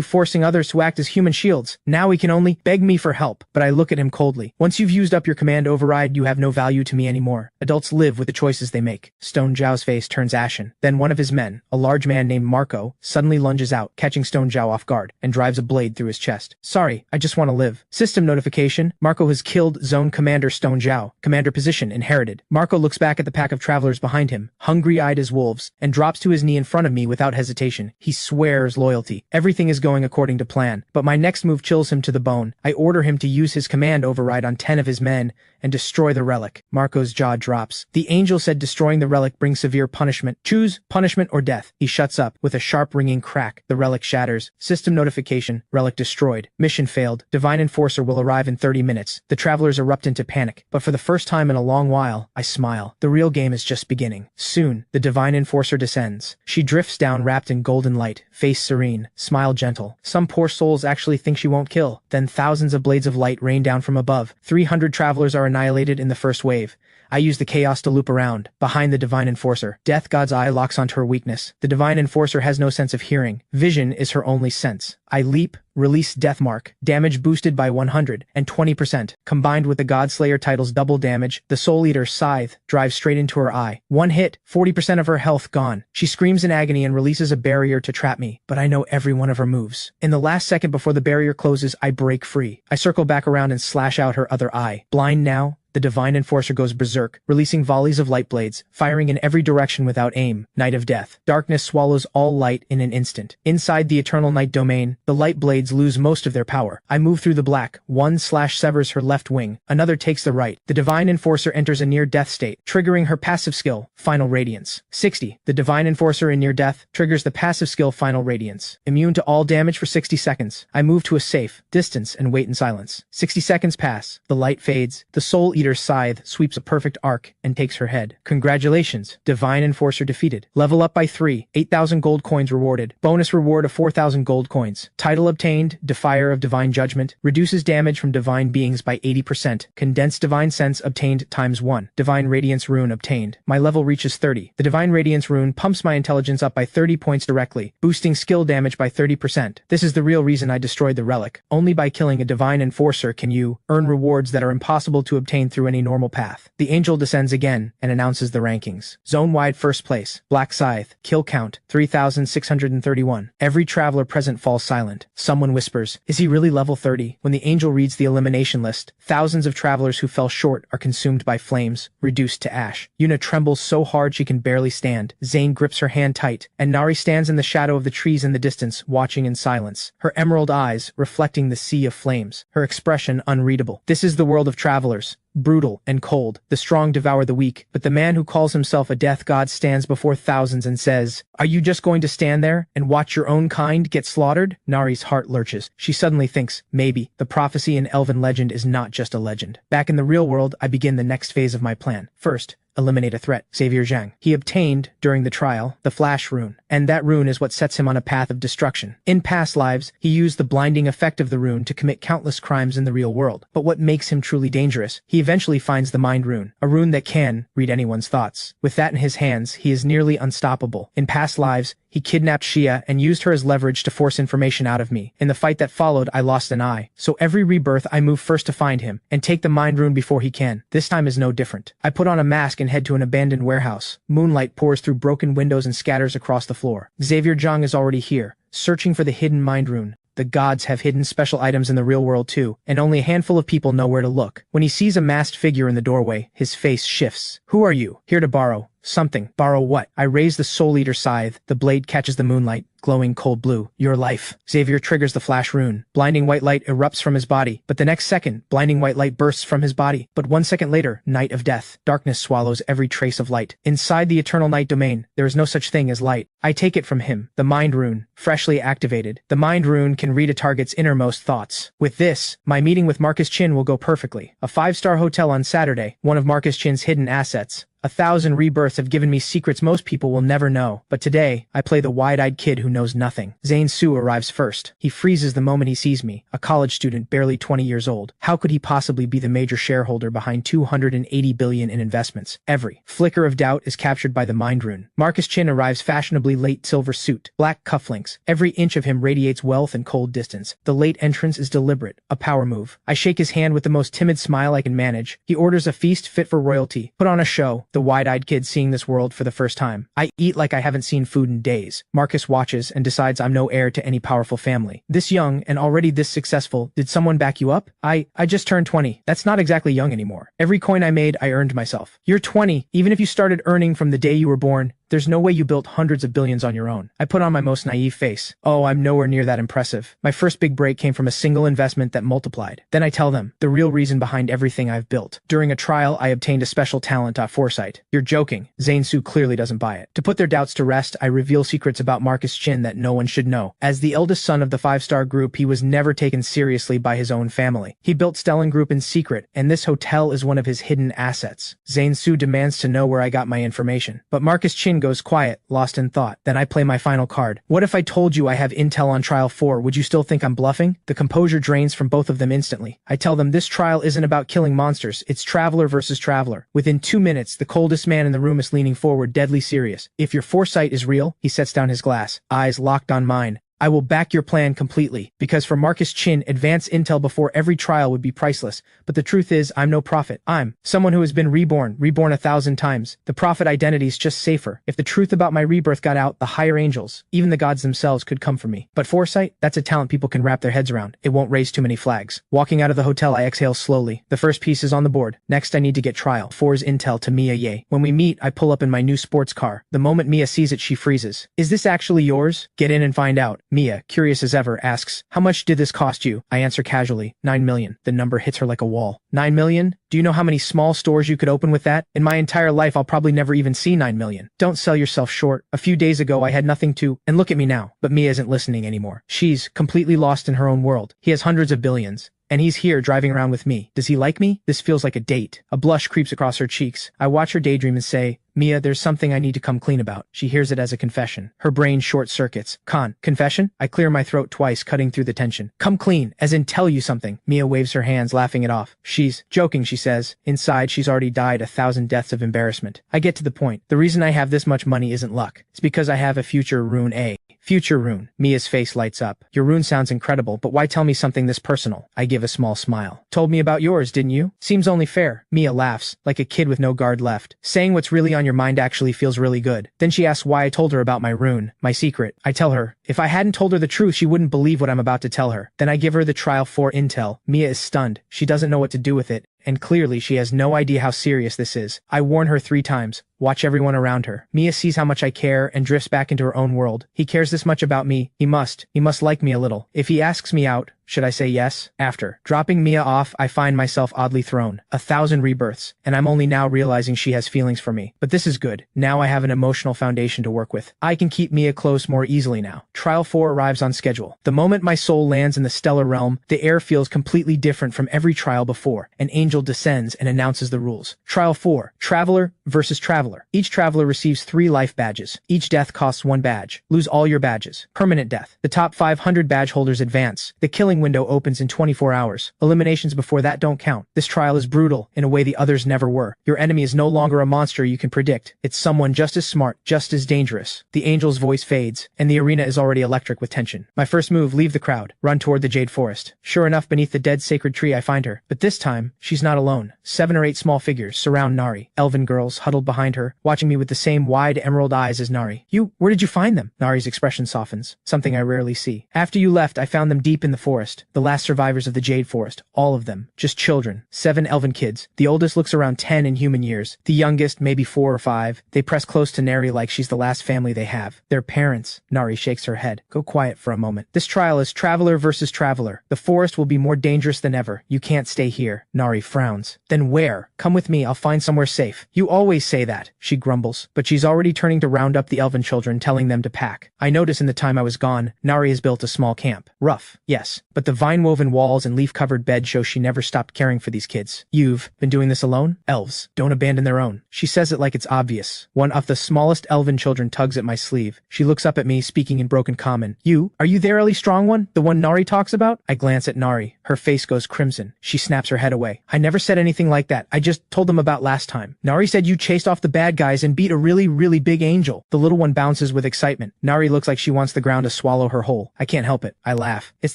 forcing others to act as human shields. Now he can only beg me for help, but I look at him coldly. Once you've used up your command override, you have no value to me anymore. Adults live with the choices they make. Stone Zhao's face turns ashen. Then one of his men, a large man named Marco, suddenly lunges out, catching Stone Zhao off guard, and drives a blade through his chest. Sorry, I just want to live. System notification. Marco has killed Zone Commander Stone Zhao. Commander position inherited. Marco looks back at the pack of travelers behind him, hungry-eyed as wolves, and drops to his knee in front of me without hesitation. He swears loyalty. Everything is going according to plan, but my next move chills him to the bone. I order him to use his command override on 10 of his men and destroy the relic. Marco's jaw drops. The angel said destroying the relic brings severe punishment. Choose punishment or death. He shuts up with a sharp ringing crack. The relic shatters. System notification. Relic destroyed. Mission failed. Divine Enforcer will arrive in 30 minutes. The travelers erupt into panic, but for the first time in a long while, I smile. The real game is just beginning. Soon, the Divine Enforcer descends. She drifts down wrapped in golden light, face serene, smile gentle. Some poor souls actually think she won't kill. Then thousands of blades of light rain down from above. 300 travelers are annihilated in the first wave. I use the chaos to loop around, behind the Divine Enforcer. Death God's eye locks onto her weakness. The Divine Enforcer has no sense of hearing. Vision is her only sense. I leap, release Death Mark, damage boosted by 120%. Combined with the Godslayer title's double damage, the Soul Eater Scythe drives straight into her eye. One hit, 40% of her health gone. She screams in agony and releases a barrier to trap me, but I know every one of her moves. In the last second before the barrier closes, I break free. I circle back around and slash out her other eye. Blind now, the Divine Enforcer goes berserk, releasing volleys of light blades, firing in every direction without aim. Night of Death. Darkness swallows all light in an instant. Inside the Eternal Night domain, the light blades lose most of their power. I move through the black. One slash severs her left wing. Another takes the right. The Divine Enforcer enters a near-death state, triggering her passive skill, Final Radiance. 60. The Divine Enforcer in near-death triggers the passive skill Final Radiance. Immune to all damage for 60 seconds. I move to a safe distance and wait in silence. 60 seconds pass. The light fades. The Soul Eater's scythe sweeps a perfect arc and takes her head. Congratulations, Divine Enforcer defeated. Level up by 3, 8,000 gold coins rewarded. Bonus reward of 4,000 gold coins. Title obtained, Defier of Divine Judgment. Reduces damage from divine beings by 80%. Condensed Divine Sense obtained ×1. Divine Radiance rune obtained. My level reaches 30. The Divine Radiance rune pumps my intelligence up by 30 points directly, boosting skill damage by 30%. This is the real reason I destroyed the relic. Only by killing a Divine Enforcer can you earn rewards that are impossible to obtain through any normal path. The angel descends again and announces the rankings. Zone-wide first place. Black Scythe. Kill count 3,631. Every traveler present falls silent. Someone whispers, "Is he really level 30?" When the angel reads the elimination list, thousands of travelers who fell short are consumed by flames, reduced to ash. Yuna trembles so hard she can barely stand. Zane grips her hand tight, and Nari stands in the shadow of the trees in the distance, watching in silence. Her emerald eyes reflecting the sea of flames. Her expression unreadable. This is the world of travelers. Brutal and cold. The strong devour the weak, but the man who calls himself a death god stands before thousands and says, "Are you just going to stand there and watch your own kind get slaughtered?" Nari's heart lurches. She suddenly thinks, maybe, the prophecy in elven legend is not just a legend. Back in the real world, I begin the next phase of my plan. First, eliminate a threat. Xavier Zhang. He obtained, during the trial, the Flash rune, and that rune is what sets him on a path of destruction. In past lives, he used the blinding effect of the rune to commit countless crimes in the real world. But what makes him truly dangerous? He eventually finds the Mind rune, a rune that can read anyone's thoughts. With that in his hands, he is nearly unstoppable. In past lives, he kidnapped Xia and used her as leverage to force information out of me. In the fight that followed, I lost an eye. So every rebirth, I move first to find him, and take the Mind rune before he can. This time is no different. I put on a mask and head to an abandoned warehouse. Moonlight pours through broken windows and scatters across the floor. Xavier Zhang is already here, searching for the hidden mind rune. The gods have hidden special items in the real world too, and only a handful of people know where to look. When he sees a masked figure in the doorway, his face shifts. Who are you? Here to borrow something. Borrow what? I raise the Soul Eater scythe. The blade catches the moonlight, glowing cold blue. Your life. Xavier triggers the flash rune. Blinding white light erupts from his body, but the next second, blinding white light bursts from his body. But 1 second later, night of death. Darkness swallows every trace of light. Inside the eternal night domain, there is no such thing as light. I take it from him. The mind rune, freshly activated. The mind rune can read a target's innermost thoughts. With this, my meeting with Marcus Chin will go perfectly. A 5-star hotel on Saturday, one of Marcus Chin's hidden assets. 1,000 rebirths have given me secrets most people will never know, but today, I play the wide-eyed kid who knows nothing. Zane Su arrives first. He freezes the moment he sees me, a college student barely 20 years old. How could he possibly be the major shareholder behind 280 billion in investments? Every flicker of doubt is captured by the mind rune. Marcus Chin arrives fashionably late silver suit, black cufflinks. Every inch of him radiates wealth and cold distance. The late entrance is deliberate, a power move. I shake his hand with the most timid smile I can manage. He orders a feast fit for royalty. Put on a show. The wide-eyed kid seeing this world for the first time. I eat like I haven't seen food in days. Marcus watches and decides I'm no heir to any powerful family. This young and already this successful, did someone back you up? I just turned 20. That's not exactly young anymore. Every coin I made, I earned myself. You're 20. Even if you started earning from the day you were born, there's no way you built hundreds of billions on your own. I put on my most naive face. Oh, I'm nowhere near that impressive. My first big break came from a single investment that multiplied. Then I tell them the real reason behind everything I've built. During a trial, I obtained a special talent, foresight. You're joking. Zane Su clearly doesn't buy it. To put their doubts to rest, I reveal secrets about Marcus Chin that no one should know. As the eldest son of the 5-star group, he was never taken seriously by his own family. He built Stellan Group in secret, and this hotel is one of his hidden assets. Zane Su demands to know where I got my information. But Marcus Chin goes quiet, lost in thought. Then I play my final card. What if I told you I have intel on trial 4? Would you still think I'm bluffing? The composure drains from both of them instantly. I tell them this trial isn't about killing monsters, it's traveler versus traveler. Within 2 minutes, the coldest man in the room is leaning forward, deadly serious. If your foresight is real, he sets down his glass, eyes locked on mine. I will back your plan completely, because for Marcus Chin, advance intel before every trial would be priceless. But the truth is, I'm no prophet. I'm someone who has been reborn 1,000 times. The prophet identity's just safer. If the truth about my rebirth got out, the higher angels, even the gods themselves, could come for me. But foresight, that's a talent people can wrap their heads around. It won't raise too many flags. Walking out of the hotel, I exhale slowly. The first piece is on the board. Next, I need to get trial 4's intel to Mia Ye. When we meet, I pull up in my new sports car. The moment Mia sees it, she freezes. Is this actually yours? Get in and find out. Mia, curious as ever, asks, how much did this cost you? I answer casually, 9 million. The number hits her like a wall. 9 million? Do you know how many small stores you could open with that? In my entire life, I'll probably never even see 9 million. Don't sell yourself short. A few days ago, I had nothing to, and look at me now. But Mia isn't listening anymore. She's completely lost in her own world. He has hundreds of billions. And he's here driving around with me. Does he like me? This feels like a date. A blush creeps across her cheeks. I watch her daydream and say, Mia, there's something I need to come clean about. She hears it as a confession. Her brain short circuits. Confession? I clear my throat twice, cutting through the tension. Come clean, as in tell you something. Mia waves her hands, laughing it off. She's joking, she says. Inside, she's already died 1,000 deaths of embarrassment. I get to the point. The reason I have this much money isn't luck. It's because I have a future rune A. Future rune. Mia's face lights up. Your rune sounds incredible, but why tell me something this personal? I give a small smile. Told me about yours, didn't you? Seems only fair. Mia laughs, like a kid with no guard left. Saying what's really on your mind actually feels really good. Then she asks why I told her about my rune, my secret. I tell her, if I hadn't told her the truth, she wouldn't believe what I'm about to tell her. Then I give her the trial 4 intel. Mia is stunned. She doesn't know what to do with it. And clearly she has no idea how serious this is. I warn her 3 times. Watch everyone around her. Mia sees how much I care and drifts back into her own world. He cares this much about me. He must like me a little. If he asks me out, should I say yes? After dropping Mia off, I find myself oddly thrown. 1,000 rebirths, and I'm only now realizing she has feelings for me. But this is good. Now I have an emotional foundation to work with. I can keep Mia close more easily now. Trial 4 arrives on schedule. The moment my soul lands in the stellar realm, the air feels completely different from every trial before. An angel descends and announces the rules. Trial 4, Traveler versus Traveler. Each traveler receives 3 life badges. Each death costs 1 badge. Lose all your badges. Permanent death. The top 500 badge holders advance. The killing window opens in 24 hours. Eliminations before that don't count. This trial is brutal in a way the others never were. Your enemy is no longer a monster you can predict. It's someone just as smart, just as dangerous. The angel's voice fades, and the arena is already electric with tension. My first move, leave the crowd. Run toward the Jade Forest. Sure enough, beneath the dead sacred tree I find her. But this time, she's she's not alone. 7 or 8 small figures surround Nari, elven girls huddled behind her, watching me with the same wide emerald eyes as Nari. Where did you find them? Nari's expression softens, something I rarely see. After you left, I found them deep in the forest, the last survivors of the Jade Forest, all of them, just children, 7 elven kids. The oldest looks around 10 in human years, the youngest maybe 4 or 5. They press close to Nari like she's the last family they have. Their parents. Nari shakes her head. Go quiet for a moment. This trial is traveler versus traveler. The forest will be more dangerous than ever. You can't stay here. Nari frowns. Then where? Come with me, I'll find somewhere safe. You always say that, she grumbles, but she's already turning to round up the elven children, telling them to pack. I notice in the time I was gone, Nari has built a small camp. Rough, yes, but the vine-woven walls and leaf-covered bed show she never stopped caring for these kids. You've been doing this alone? Elves don't abandon their own. She says it like it's obvious. One of the smallest elven children tugs at my sleeve. She looks up at me, speaking in broken common. Are you the really strong one? The one Nari talks about? I glance at Nari. Her face goes crimson. She snaps her head away. I never said anything like that. I just told them about last time. Nari said you chased off the bad guys and beat a really big angel. The little one bounces with excitement. Nari looks like she wants the ground to swallow her whole. I can't help it. I laugh. It's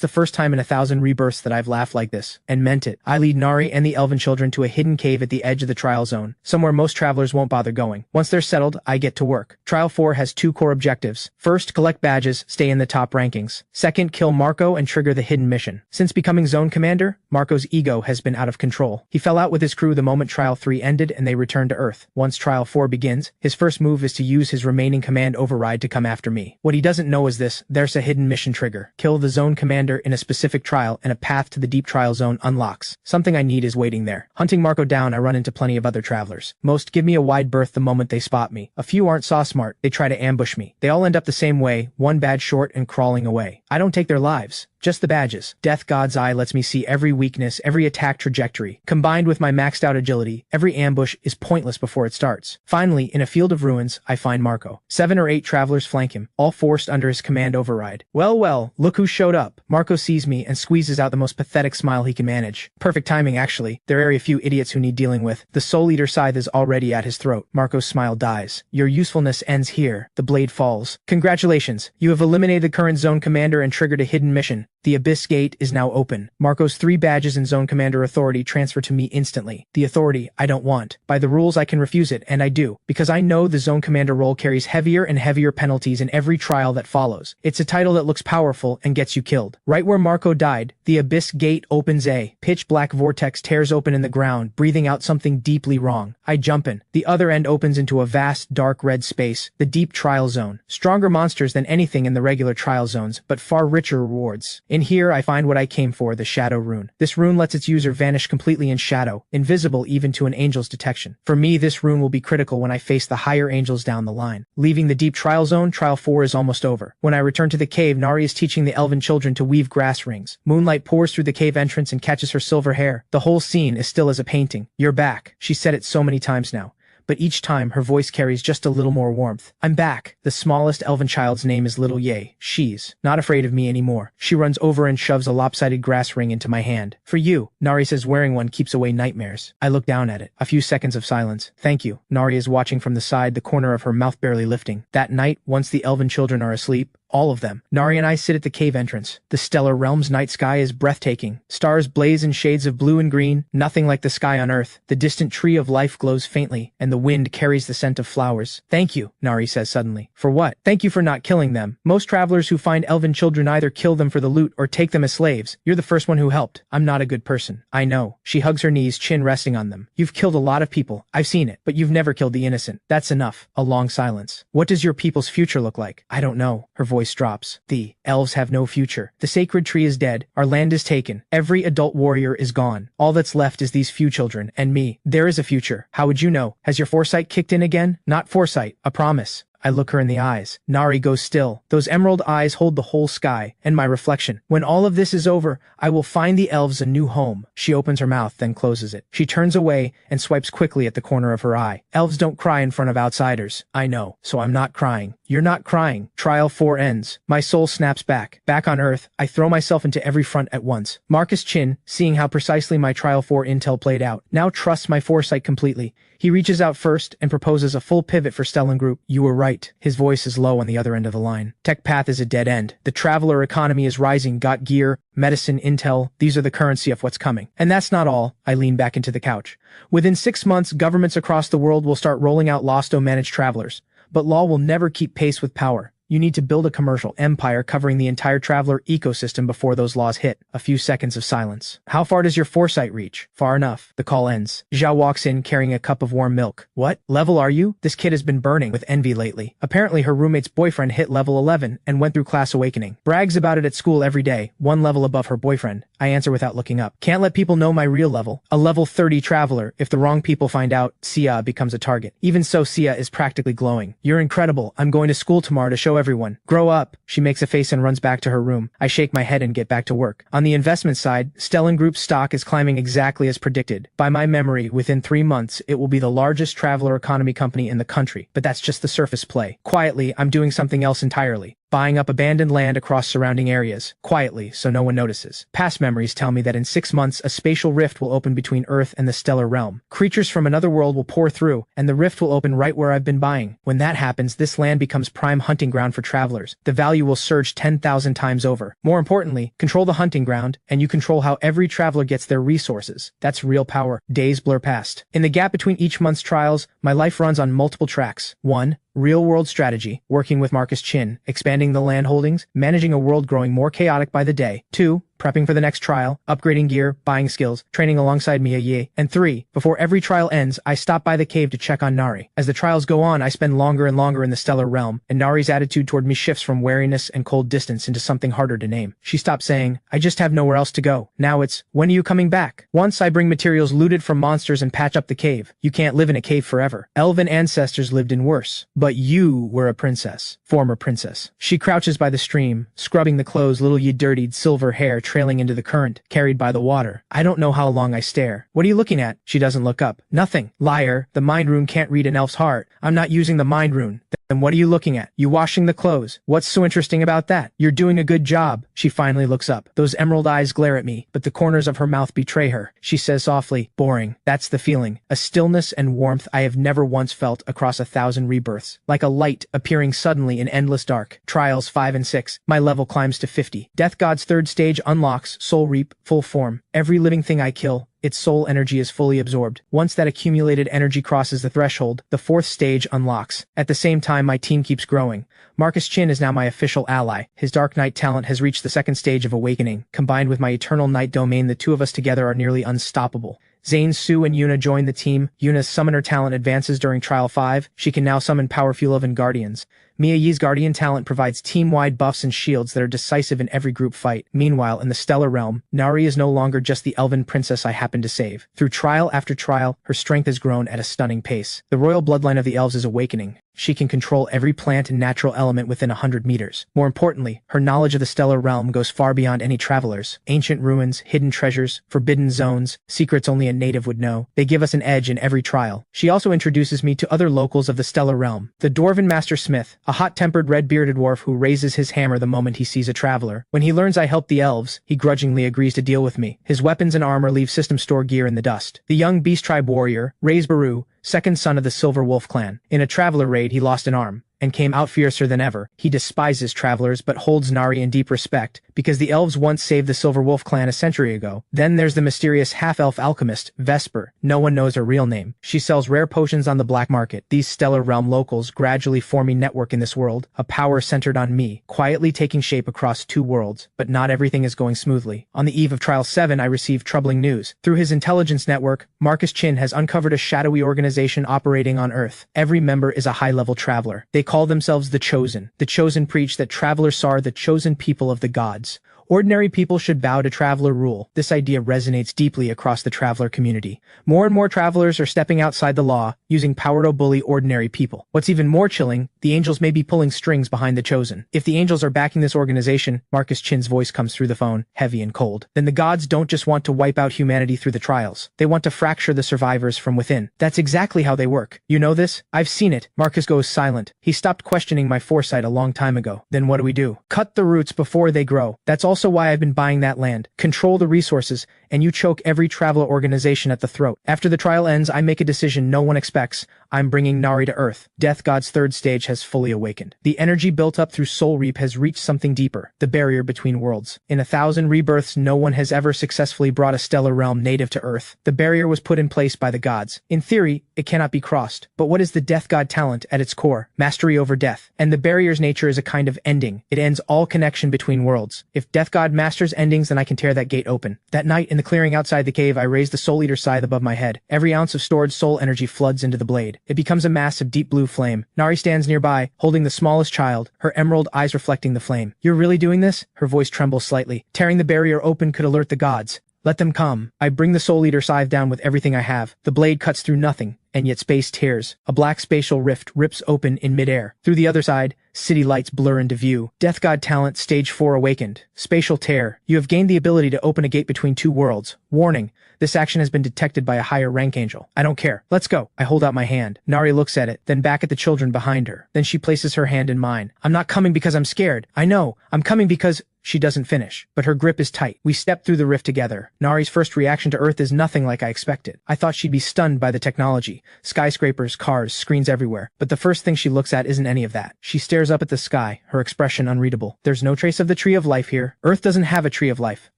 the first time in 1,000 rebirths that I've laughed like this. And meant it. I lead Nari and the elven children to a hidden cave at the edge of the trial zone, somewhere most travelers won't bother going. Once they're settled, I get to work. Trial 4 has 2 core objectives. First, collect badges, stay in the top rankings. Second, kill Marco and trigger the hidden mission. Since becoming zone commander, Marco's ego has been out of control. He fell out with his crew the moment Trial 3 ended and they returned to Earth. Once Trial 4 begins, his first move is to use his remaining command override to come after me. What he doesn't know is this: there's a hidden mission trigger. Kill the zone commander in a specific trial and a path to the deep trial zone unlocks. Something I need is waiting there. Hunting Marco down, I run into plenty of other travelers. Most give me a wide berth the moment they spot me. A few aren't saw smart. They try to ambush me. They all end up the same way, one badge short and crawling away. I don't take their lives. Just the badges. Death God's Eye lets me see every weakness, every attack trajectory. Combined with my maxed out agility, every ambush is pointless before it starts. Finally, in a field of ruins, I find Marco. 7 or 8 travelers flank him, all forced under his command override. Well, look who showed up. Marco sees me and squeezes out the most pathetic smile he can manage. Perfect timing, actually. There are a few idiots who need dealing with. The Soul Eater Scythe is already at his throat. Marco's smile dies. Your usefulness ends here. The blade falls. Congratulations. You have eliminated the current zone commander and triggered a hidden mission. The Abyss Gate is now open. Marco's 3 badges and Zone Commander authority transfer to me instantly. The authority I don't want. By the rules I can refuse it, and I do, because I know the Zone Commander role carries heavier and heavier penalties in every trial that follows. It's a title that looks powerful and gets you killed. Right where Marco died, the Abyss Gate opens. A pitch black vortex tears open in the ground, breathing out something deeply wrong. I jump in. The other end opens into a vast, dark red space, the deep trial zone. Stronger monsters than anything in the regular trial zones, but far richer rewards. In here, I find what I came for, the Shadow Rune. This rune lets its user vanish completely in shadow, invisible even to an angel's detection. For me, this rune will be critical when I face the higher angels down the line. Leaving the deep trial zone, Trial 4 is almost over. When I return to the cave, Nari is teaching the elven children to weave grass rings. Moonlight pours through the cave entrance and catches her silver hair. The whole scene is still as a painting. You're back. She said it so many times now, but each time her voice carries just a little more warmth. I'm back. The smallest elven child's name is Little Ye. She's not afraid of me anymore. She runs over and shoves a lopsided grass ring into my hand. For you. Nari says wearing one keeps away nightmares. I look down at it. A few seconds of silence. Thank you. Nari is watching from the side, the corner of her mouth barely lifting. That night, once the elven children are asleep, all of them, Nari and I sit at the cave entrance. The stellar realm's night sky is breathtaking. Stars blaze in shades of blue and green, nothing like the sky on Earth. The distant tree of life glows faintly, and the wind carries the scent of flowers. Thank you, Nari says suddenly. For what? Thank you for not killing them. Most travelers who find elven children either kill them for the loot or take them as slaves. You're the first one who helped. I'm not a good person. I know. She hugs her knees, chin resting on them. You've killed a lot of people. I've seen it. But you've never killed the innocent. That's enough. A long silence. What does your people's future look like? I don't know. Her voice drops. The elves have no future. The sacred tree is dead. Our land is taken. Every adult warrior is gone. All that's left is these few children, and me. There is a future. How would you know? Has your foresight kicked in again? Not foresight. A promise. I look her in the eyes. Nari goes still. Those emerald eyes hold the whole sky, and my reflection. When all of this is over, I will find the elves a new home. She opens her mouth, then closes it. She turns away and swipes quickly at the corner of her eye. Elves don't cry in front of outsiders. I know, so I'm not crying. You're not crying. Trial 4 ends. My soul snaps back. Back on Earth, I throw myself into every front at once. Marcus Chin, seeing how precisely my Trial 4 intel played out, now trusts my foresight completely. He reaches out first and proposes a full pivot for Stellan Group. You were right. His voice is low on the other end of the line. Tech path is a dead end. The traveler economy is rising. Got gear, medicine, intel. These are the currency of what's coming. And that's not all. I lean back into the couch. Within 6 months, governments across the world will start rolling out Losto-managed travelers. But law will never keep pace with power. You need to build a commercial empire covering the entire traveler ecosystem before those laws hit. A few seconds of silence. How far does your foresight reach? Far enough. The call ends. Zhao walks in carrying a cup of warm milk. What level are you? This kid has been burning with envy lately. Apparently her roommate's boyfriend hit level 11 and went through class awakening. Brags about it at school every day, 1 level above her boyfriend. I answer without looking up. Can't let people know my real level. A level 30 traveler. If the wrong people find out, Sia becomes a target. Even so, Sia is practically glowing. You're incredible. I'm going to school tomorrow to show everyone. Grow up. She makes a face and runs back to her room. I shake my head and get back to work. On the investment side, Stellan Group's stock is climbing exactly as predicted. By my memory, within 3 months, it will be the largest traveler economy company in the country. But that's just the surface play. Quietly, I'm doing something else entirely. Buying up abandoned land across surrounding areas, quietly so no one notices. Past memories tell me that in 6 months a spatial rift will open between Earth and the stellar realm. Creatures from another world will pour through, and the rift will open right where I've been buying. When that happens, this land becomes prime hunting ground for travelers. The value will surge 10,000 times over. More importantly, control the hunting ground, and you control how every traveler gets their resources. That's real power. Days blur past. In the gap between each month's trials, my life runs on multiple tracks. 1. Real-world strategy, working with Marcus Chin, expanding the land holdings, managing a world growing more chaotic by the day. 2. Prepping for the next trial, upgrading gear, buying skills, training alongside Mia Ye. And 3. Before every trial ends, I stop by the cave to check on Nari. As the trials go on, I spend longer and longer in the stellar realm, and Nari's attitude toward me shifts from wariness and cold distance into something harder to name. She stops saying, I just have nowhere else to go. Now it's, when are you coming back? Once I bring materials looted from monsters and patch up the cave. You can't live in a cave forever. Elven ancestors lived in worse. But you were a princess. Former princess. She crouches by the stream, scrubbing the clothes, little ye dirtied silver hair trailing into the current, carried by the water. I don't know how long I stare. What are you looking at? She doesn't look up. Nothing. Liar. The mind rune can't read an elf's heart. I'm not using the mind rune. Then what are you looking at? You washing the clothes. What's so interesting about that? You're doing a good job. She finally looks up. Those emerald eyes glare at me, but the corners of her mouth betray her. She says softly, boring. That's the feeling. A stillness and warmth I have never once felt across 1,000 rebirths. Like a light appearing suddenly in endless dark. Trials 5 and 6. My level climbs to 50. Death God's 3rd stage unlocks, Soul Reap, full form. Every living thing I kill, its soul energy is fully absorbed. Once that accumulated energy crosses the threshold, the 4th stage unlocks. At the same time, my team keeps growing. Marcus Chin is now my official ally. His Dark Knight talent has reached the 2nd stage of awakening. Combined with my Eternal Night domain, the two of us together are nearly unstoppable. Zane, Sue, and Yuna join the team. Yuna's summoner talent advances during Trial 5. She can now summon powerful elven guardians. Mia Yi's guardian talent provides team-wide buffs and shields that are decisive in every group fight. Meanwhile, in the stellar realm, Nari is no longer just the elven princess I happen to save. Through trial after trial, her strength has grown at a stunning pace. The royal bloodline of the elves is awakening. She can control every plant and natural element within 100 meters. More importantly, her knowledge of the stellar realm goes far beyond any travelers. Ancient ruins, hidden treasures, forbidden zones, secrets only a native would know. They give us an edge in every trial. She also introduces me to other locals of the stellar realm. The Dwarven Master Smith, a hot-tempered red-bearded dwarf who raises his hammer the moment he sees a traveler. When he learns I help the elves, he grudgingly agrees to deal with me. His weapons and armor leave system store gear in the dust. The young Beast Tribe warrior, Ray's Baru, 2nd son of the Silver Wolf clan. In a traveler raid, he lost an arm and came out fiercer than ever. He despises travelers but holds Nari in deep respect because the elves once saved the Silver Wolf clan a century ago. Then there's the mysterious half-elf alchemist, Vesper. No one knows her real name. She sells rare potions on the black market. These stellar realm locals gradually form a network in this world, a power centered on me, quietly taking shape across 2 worlds. But not everything is going smoothly. On the eve of Trial 7, I received troubling news. Through his intelligence network, Marcus Chin has uncovered a shadowy organization operating on Earth. Every member is a high-level traveler. They call themselves the Chosen. The Chosen preach that travelers are the chosen people of the gods. Ordinary people should bow to traveler rule. This idea resonates deeply across the traveler community. More and more travelers are stepping outside the law, using power to bully ordinary people. What's even more chilling, the angels may be pulling strings behind the Chosen. If the angels are backing this organization, Marcus Chin's voice comes through the phone, heavy and cold, then the gods don't just want to wipe out humanity through the trials. They want to fracture the survivors from within. That's exactly how they work. You know this? I've seen it. Marcus goes silent. He stopped questioning my foresight a long time ago. Then what do we do? Cut the roots before they grow. That's also also why I've been buying that land. Control the resources, and you choke every traveler organization at the throat. After the trial ends, I make a decision no one expects. I'm bringing Nari to Earth. Death God's third stage has fully awakened. The energy built up through Soul Reap has reached something deeper, the barrier between worlds. In 1,000 rebirths, no one has ever successfully brought a stellar realm native to Earth. The barrier was put in place by the gods. In theory, it cannot be crossed. But what is the Death God talent at its core? Mastery over death. And the barrier's nature is a kind of ending. It ends all connection between worlds. If Death God masters endings, then I can tear that gate open. That night, in the clearing outside the cave, I raise the Soul Eater scythe above my head. Every ounce of stored soul energy floods into the blade. It becomes a mass of deep blue flame. Nari stands nearby, holding the smallest child, her emerald eyes reflecting the flame. You're really doing this? Her voice trembles slightly. Tearing the barrier open could alert the gods. Let them come. I bring the Soul Eater scythe down with everything I have. The blade cuts through nothing, and yet space tears. A black spatial rift rips open in midair. Through the other side, city lights blur into view. Death God talent stage 4 awakened. Spatial tear. You have gained the ability to open a gate between two worlds. Warning. This action has been detected by a higher rank angel. I don't care. Let's go. I hold out my hand. Nari looks at it, then back at the children behind her. Then she places her hand in mine. I'm not coming because I'm scared. I know. I'm coming because... She doesn't finish, but her grip is tight. We step through the rift together. Nari's first reaction to Earth is nothing like I expected. I thought she'd be stunned by the technology. Skyscrapers, cars, screens everywhere. But the first thing she looks at isn't any of that. She stares up at the sky, her expression unreadable. There's no trace of the tree of life here. Earth doesn't have a tree of life.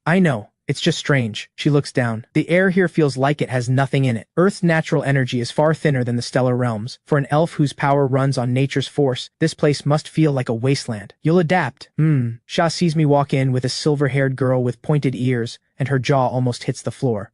I know. It's just strange. She looks down. The air here feels like it has nothing in it. Earth's natural energy is far thinner than the stellar realms. For an elf whose power runs on nature's force, this place must feel like a wasteland. You'll adapt. Shah sees me walk in with a silver-haired girl with pointed ears, and her jaw almost hits the floor.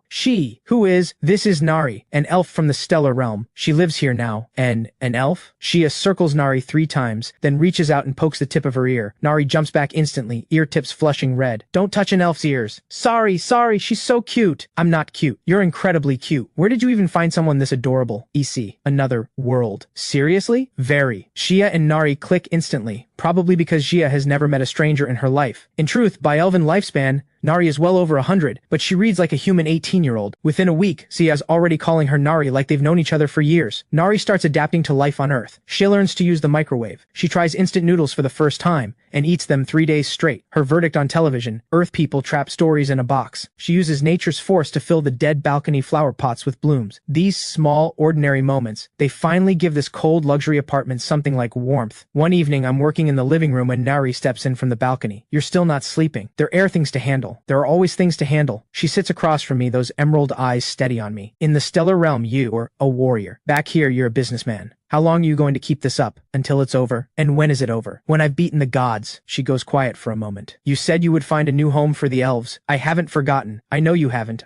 She, who is, this is Nari, an elf from the stellar realm. She lives here now. An elf? Shia circles Nari 3 times, then reaches out and pokes the tip of her ear. Nari jumps back instantly, ear tips flushing red. Don't touch an elf's ears. Sorry, she's so cute. I'm not cute. You're incredibly cute. Where did you even find someone this adorable? EC. Another world. Seriously? Very. Shia and Nari click instantly, probably because Shia has never met a stranger in her life. In truth, by elven lifespan, Nari is well over 100, but she reads like a human 18-year-old. Within a week, Sia's already calling her Nari like they've known each other for years. Nari starts adapting to life on Earth. She learns to use the microwave. She tries instant noodles for the first time, and eats them 3 days straight. Her verdict on television: Earth people trap stories in a box. She uses nature's force to fill the dead balcony flower pots with blooms. These small, ordinary moments, they finally give this cold luxury apartment something like warmth. One evening, I'm working in the living room when Nari steps in from the balcony. You're still not sleeping. There are things to handle. There are always things to handle. She sits across from me, those emerald eyes steady on me. In the stellar realm, you're a warrior. Back here, you're a businessman. How long are you going to keep this up? Until it's over? And when is it over? When I've beaten the gods. She goes quiet for a moment. You said you would find a new home for the elves. I haven't forgotten. I know you haven't.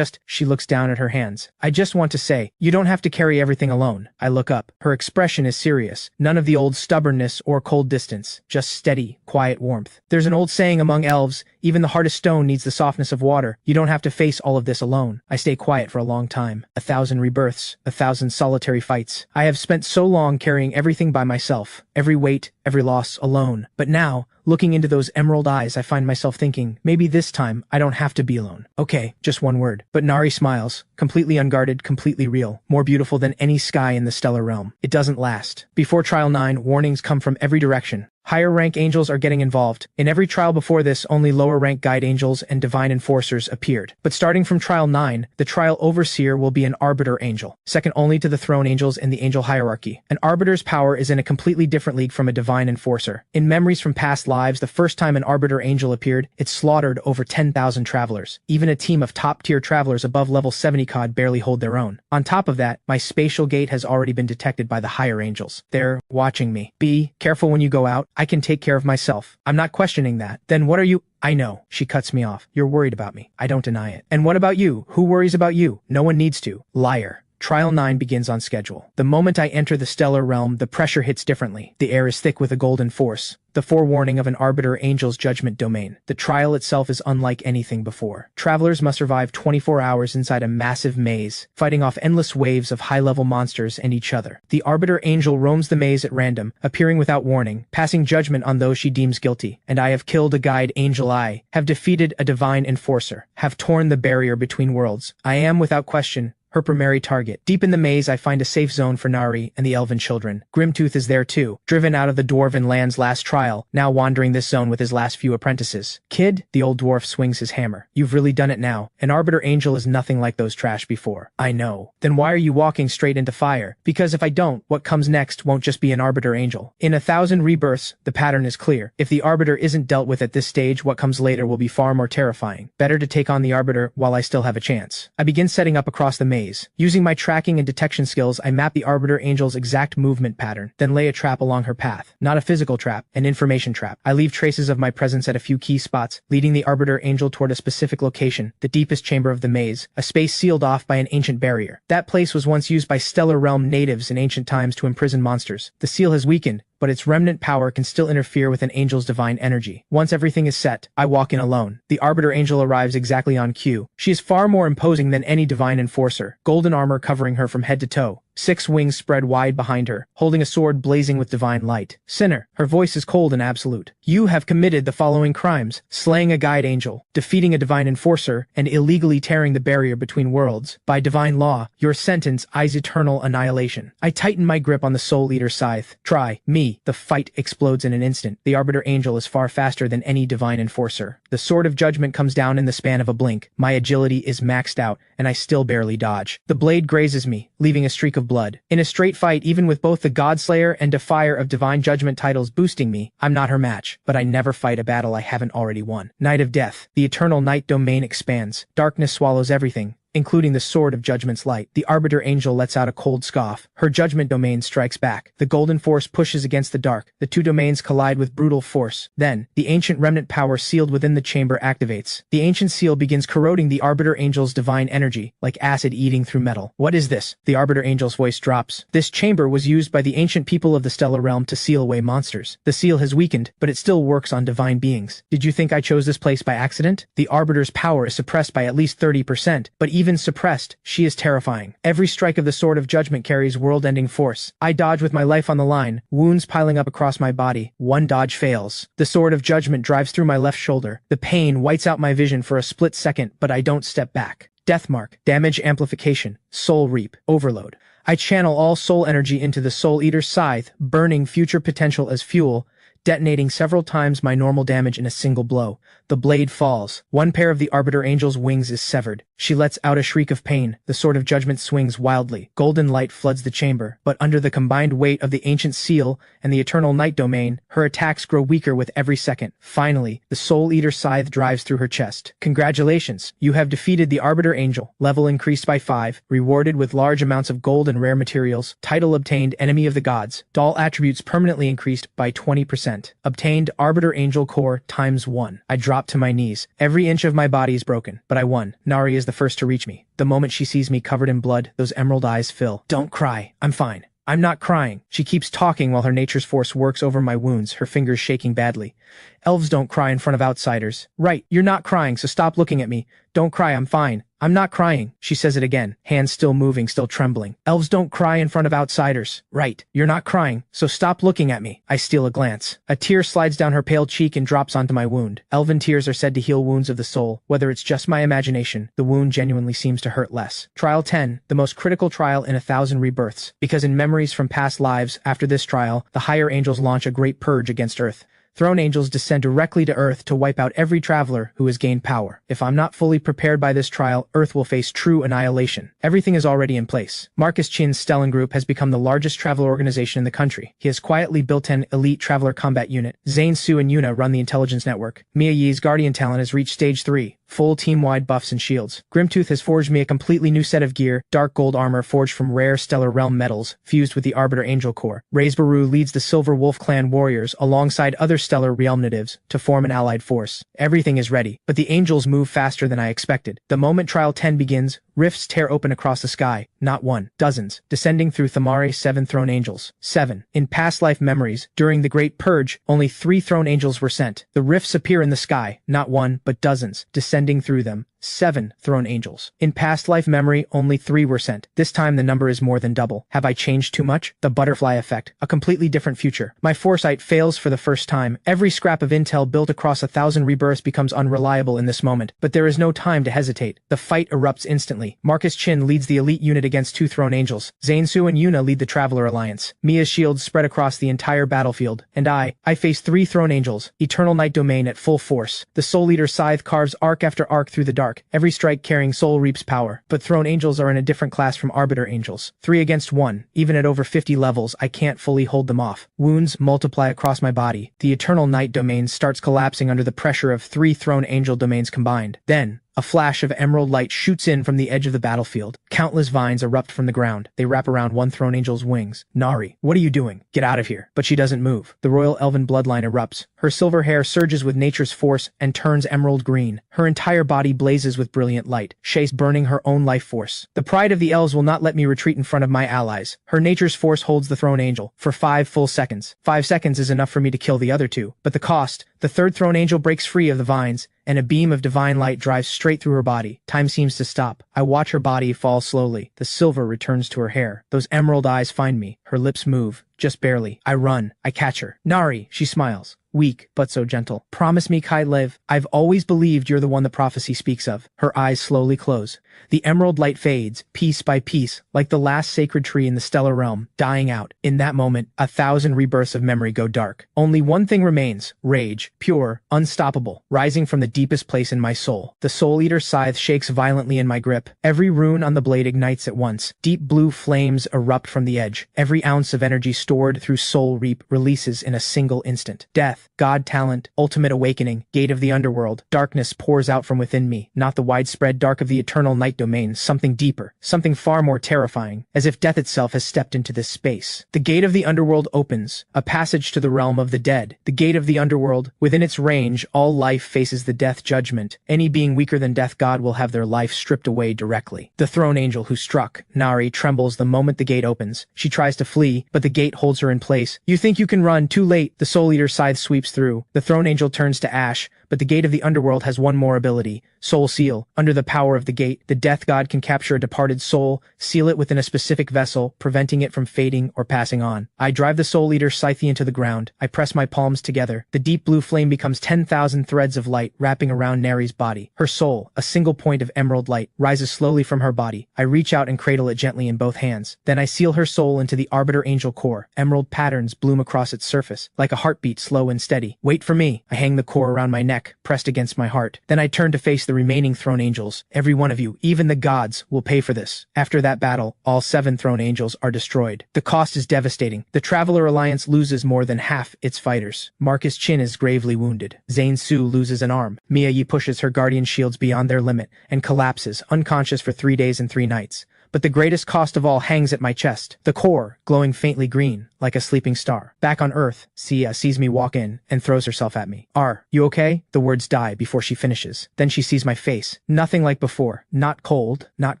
She looks down at her hands. I just want to say, you don't have to carry everything alone. I look up. Her expression is serious. None of the old stubbornness or cold distance. Just steady, quiet warmth. There's an old saying among elves, even the hardest stone needs the softness of water. You don't have to face all of this alone. I stay quiet for a long time. 1,000 rebirths. 1,000 solitary fights. I have spent so long carrying everything by myself, every weight, every loss alone. But now, looking into those emerald eyes, I find myself thinking, maybe this time I don't have to be alone. Okay, just one word. But Nari smiles, completely unguarded, completely real, more beautiful than any sky in the stellar realm. It doesn't last. Before Trial 9, warnings come from every direction. Higher rank angels are getting involved. In every trial before this, only lower rank guide angels and divine enforcers appeared. But starting from Trial 9, the trial overseer will be an arbiter angel, second only to the throne angels in the angel hierarchy. An arbiter's power is in a completely different league from a divine enforcer. In memories from past lives, the first time an arbiter angel appeared, it slaughtered over 10,000 travelers. Even a team of top-tier travelers above level 70 COD barely hold their own. On top of that, my spatial gate has already been detected by the higher angels. They're watching me. Be careful when you go out. I can take care of myself. I'm not questioning that. Then what are you? I know. She cuts me off. You're worried about me. I don't deny it. And what about you? Who worries about you? No one needs to. Liar. Trial 9 begins on schedule. The moment I enter the stellar realm, the pressure hits differently. The air is thick with a golden force, the forewarning of an arbiter angel's judgment domain. The trial itself is unlike anything before. Travelers must survive 24 hours inside a massive maze, fighting off endless waves of high-level monsters and each other. The arbiter angel roams the maze at random, appearing without warning, passing judgment on those she deems guilty. And I have killed a guide angel. I have defeated a divine enforcer, have torn the barrier between worlds. I am, without question, her primary target. Deep in the maze, I find a safe zone for Nari and the elven children. Grimtooth is there too, driven out of the dwarven land's last trial, now wandering this zone with his last few apprentices. Kid, the old dwarf swings his hammer. You've really done it now. An Arbiter Angel is nothing like those trash before. I know. Then why are you walking straight into fire? Because if I don't, what comes next won't just be an Arbiter Angel. In 1,000 rebirths, the pattern is clear. If the Arbiter isn't dealt with at this stage, what comes later will be far more terrifying. Better to take on the Arbiter while I still have a chance. I begin setting up across the maze. Using my tracking and detection skills, I map the Arbiter Angel's exact movement pattern, then lay a trap along her path. Not a physical trap, an information trap. I leave traces of my presence at a few key spots, leading the Arbiter Angel toward a specific location, the deepest chamber of the maze, a space sealed off by an ancient barrier. That place was once used by Stellar Realm natives in ancient times to imprison monsters. The seal has weakened, but its remnant power can still interfere with an angel's divine energy. Once everything is set, I walk in alone. The Arbiter Angel arrives exactly on cue. She is far more imposing than any divine enforcer, golden armor covering her from head to toe. 6 wings spread wide behind her, holding a sword blazing with divine light. Sinner, her voice is cold and absolute. You have committed the following crimes: slaying a guide angel, defeating a divine enforcer, and illegally tearing the barrier between worlds. By divine law, your sentence is eternal annihilation. I tighten my grip on the Soul Eater Scythe. Try me. The fight explodes in an instant. The Arbiter Angel is far faster than any divine enforcer. The Sword of Judgment comes down in the span of a blink. My agility is maxed out, and I still barely dodge. The blade grazes me, leaving a streak of blood. In a straight fight, even with both the Godslayer and Defier of Divine Judgment titles boosting me, I'm not her match. But I never fight a battle I haven't already won. Night of Death. The eternal night domain expands. Darkness swallows everything, including the Sword of Judgment's light. The Arbiter Angel lets out a cold scoff. Her judgment domain strikes back. The golden force pushes against the dark. The two domains collide with brutal force. Then, the ancient remnant power sealed within the chamber activates. The ancient seal begins corroding the Arbiter Angel's divine energy, like acid eating through metal. What is this? The Arbiter Angel's voice drops. This chamber was used by the ancient people of the Stellar Realm to seal away monsters. The seal has weakened, but it still works on divine beings. Did you think I chose this place by accident? The Arbiter's power is suppressed by at least 30%, but even suppressed, she is terrifying. Every strike of the Sword of Judgment carries world-ending force. I dodge with my life on the line, wounds piling up across my body. One dodge fails. The Sword of Judgment drives through my left shoulder. The pain whites out my vision for a split second, but I don't step back. Deathmark, damage amplification, soul reap, overload. I channel all soul energy into the Soul Eater Scythe, burning future potential as fuel, detonating several times my normal damage in a single blow. The blade falls. One pair of the Arbiter Angel's wings is severed. She lets out a shriek of pain. The Sword of Judgment swings wildly. Golden light floods the chamber, but under the combined weight of the ancient seal and the eternal night domain, her attacks grow weaker with every second. Finally, the Soul Eater Scythe drives through her chest. Congratulations, you have defeated the Arbiter Angel. Level increased by 5, rewarded with large amounts of gold and rare materials. Title obtained, Enemy of the Gods. Doll attributes permanently increased by 20%. Obtained Arbiter Angel Core ×1. I drop to my knees. Every inch of my body is broken, but I won. Nari is the first to reach me. The moment she sees me covered in blood, those emerald eyes fill. Don't cry. I'm fine. I'm not crying. She keeps talking while her nature's force works over my wounds, her fingers shaking badly. Elves don't cry in front of outsiders. Right, you're not crying, so stop looking at me. Don't cry, I'm fine. I'm not crying. She says it again, hands still moving, still trembling. Elves don't cry in front of outsiders. Right, you're not crying, so stop looking at me. I steal a glance. A tear slides down her pale cheek and drops onto my wound. Elven tears are said to heal wounds of the soul. Whether it's just my imagination, the wound genuinely seems to hurt less. Trial 10, the most critical trial in 1,000 rebirths. Because in memories from past lives, after this trial, the higher angels launch a great purge against Earth. Throne angels descend directly to Earth to wipe out every traveler who has gained power. If I'm not fully prepared by this trial, Earth will face true annihilation. Everything is already in place. Marcus Chin's Stellan Group has become the largest traveler organization in the country. He has quietly built an elite traveler combat unit. Zane, Su, and Yuna run the intelligence network. Mia Yi's Guardian talent has reached stage 3. Full team-wide buffs and shields. Grimtooth has forged me a completely new set of gear, dark gold armor forged from rare Stellar Realm metals, fused with the Arbiter Angel Core. Raze Baru leads the Silver Wolf Clan warriors alongside other Stellar Realm natives to form an allied force. Everything is ready, but the angels move faster than I expected. The moment Trial 10 begins, rifts tear open across the sky. Not one, dozens, descending through Thamare's 7 throne angels. 7. In past life memories, during the Great Purge, only 3 throne angels were sent. The rifts appear in the sky, not one, but dozens, descending through them. 7 throne angels. In past life memory, only 3 were sent. This time the number is more than double. Have I changed too much? The butterfly effect. A completely different future. My foresight fails for the first time. Every scrap of intel built across 1,000 rebirths becomes unreliable in this moment. But there is no time to hesitate. The fight erupts instantly. Marcus Chin leads the elite unit against 2 throne angels. Zane Su and Yuna lead the Traveler Alliance. Mia's shields spread across the entire battlefield. And I face 3 throne angels. Eternal Night Domain at full force. The Soul Eater Scythe carves arc after arc through the dark. Every strike carrying soul reaps power. But throne angels are in a different class from Arbiter angels. 3 against 1. Even at over 50 levels, I can't fully hold them off. Wounds multiply across my body. The Eternal Night Domain starts collapsing under the pressure of 3 throne angel domains combined. Then, a flash of emerald light shoots in from the edge of the battlefield. Countless vines erupt from the ground. They wrap around one throne angel's wings. Nari, what are you doing? Get out of here. But she doesn't move. The royal elven bloodline erupts. Her silver hair surges with nature's force and turns emerald green. Her entire body blazes with brilliant light, Shace burning her own life force. The pride of the elves will not let me retreat in front of my allies. Her nature's force holds the throne angel for 5 full seconds. 5 seconds is enough for me to kill the other 2. But the cost, the 3rd throne angel breaks free of the vines, and a beam of divine light drives straight through her body. Time seems to stop. I watch her body fall slowly. The silver returns to her hair. Those emerald eyes find me. Her lips move. Just barely. I run. I catch her. Nari, she smiles. Weak, but so gentle. Promise me, Kai Lev. I've always believed you're the one the prophecy speaks of. Her eyes slowly close. The emerald light fades, piece by piece, like the last sacred tree in the stellar realm, dying out. In that moment, 1,000 rebirths of memory go dark. Only one thing remains, rage, pure, unstoppable, rising from the deepest place in my soul. The Soul Eater Scythe shakes violently in my grip. Every rune on the blade ignites at once. Deep blue flames erupt from the edge. Every ounce of energy stored through Soul Reap releases in a single instant. Death, God talent, ultimate awakening, gate of the underworld. Darkness pours out from within me, not the widespread dark of the eternal night domain, something deeper, something far more terrifying, as if death itself has stepped into this space. The gate of the underworld opens, a passage to the realm of the dead. The gate of the underworld, within its range, all life faces the death judgment. Any being weaker than death god will have their life stripped away directly. The throne angel who struck, Nari, trembles the moment the gate opens. She tries to flee, but the gate holds her in place. You think you can run, too late. The Soul Eater Scythe sweeps through. The throne angel turns to ash, but the gate of the underworld has one more ability, Soul Seal. Under the power of the gate, the death god can capture a departed soul, seal it within a specific vessel, preventing it from fading or passing on. I drive the Soul Eater Scythe into the ground. I press my palms together. The deep blue flame becomes 10,000 threads of light wrapping around Nari's body. Her soul, a single point of emerald light, rises slowly from her body. I reach out and cradle it gently in both hands. Then I seal her soul into the Arbiter Angel core. Emerald patterns bloom across its surface, like a heartbeat slow and steady. Wait for me. I hang the core around my neck, pressed against my heart. Then I turn to face the remaining throne angels. Every one of you, even the gods, will pay for this. After that battle, all 7 throne angels are destroyed. The cost is devastating. The Traveler Alliance loses more than half its fighters. Marcus Chin is gravely wounded. Zane Su loses an arm. Mia Yi pushes her guardian shields beyond their limit and collapses, unconscious for 3 days and 3 nights. But the greatest cost of all hangs at my chest. The core, glowing faintly green, like a sleeping star. Back on Earth, Sia sees me walk in and throws herself at me. "Are you okay?" The words die before she finishes. Then she sees my face. Nothing like before. Not cold, not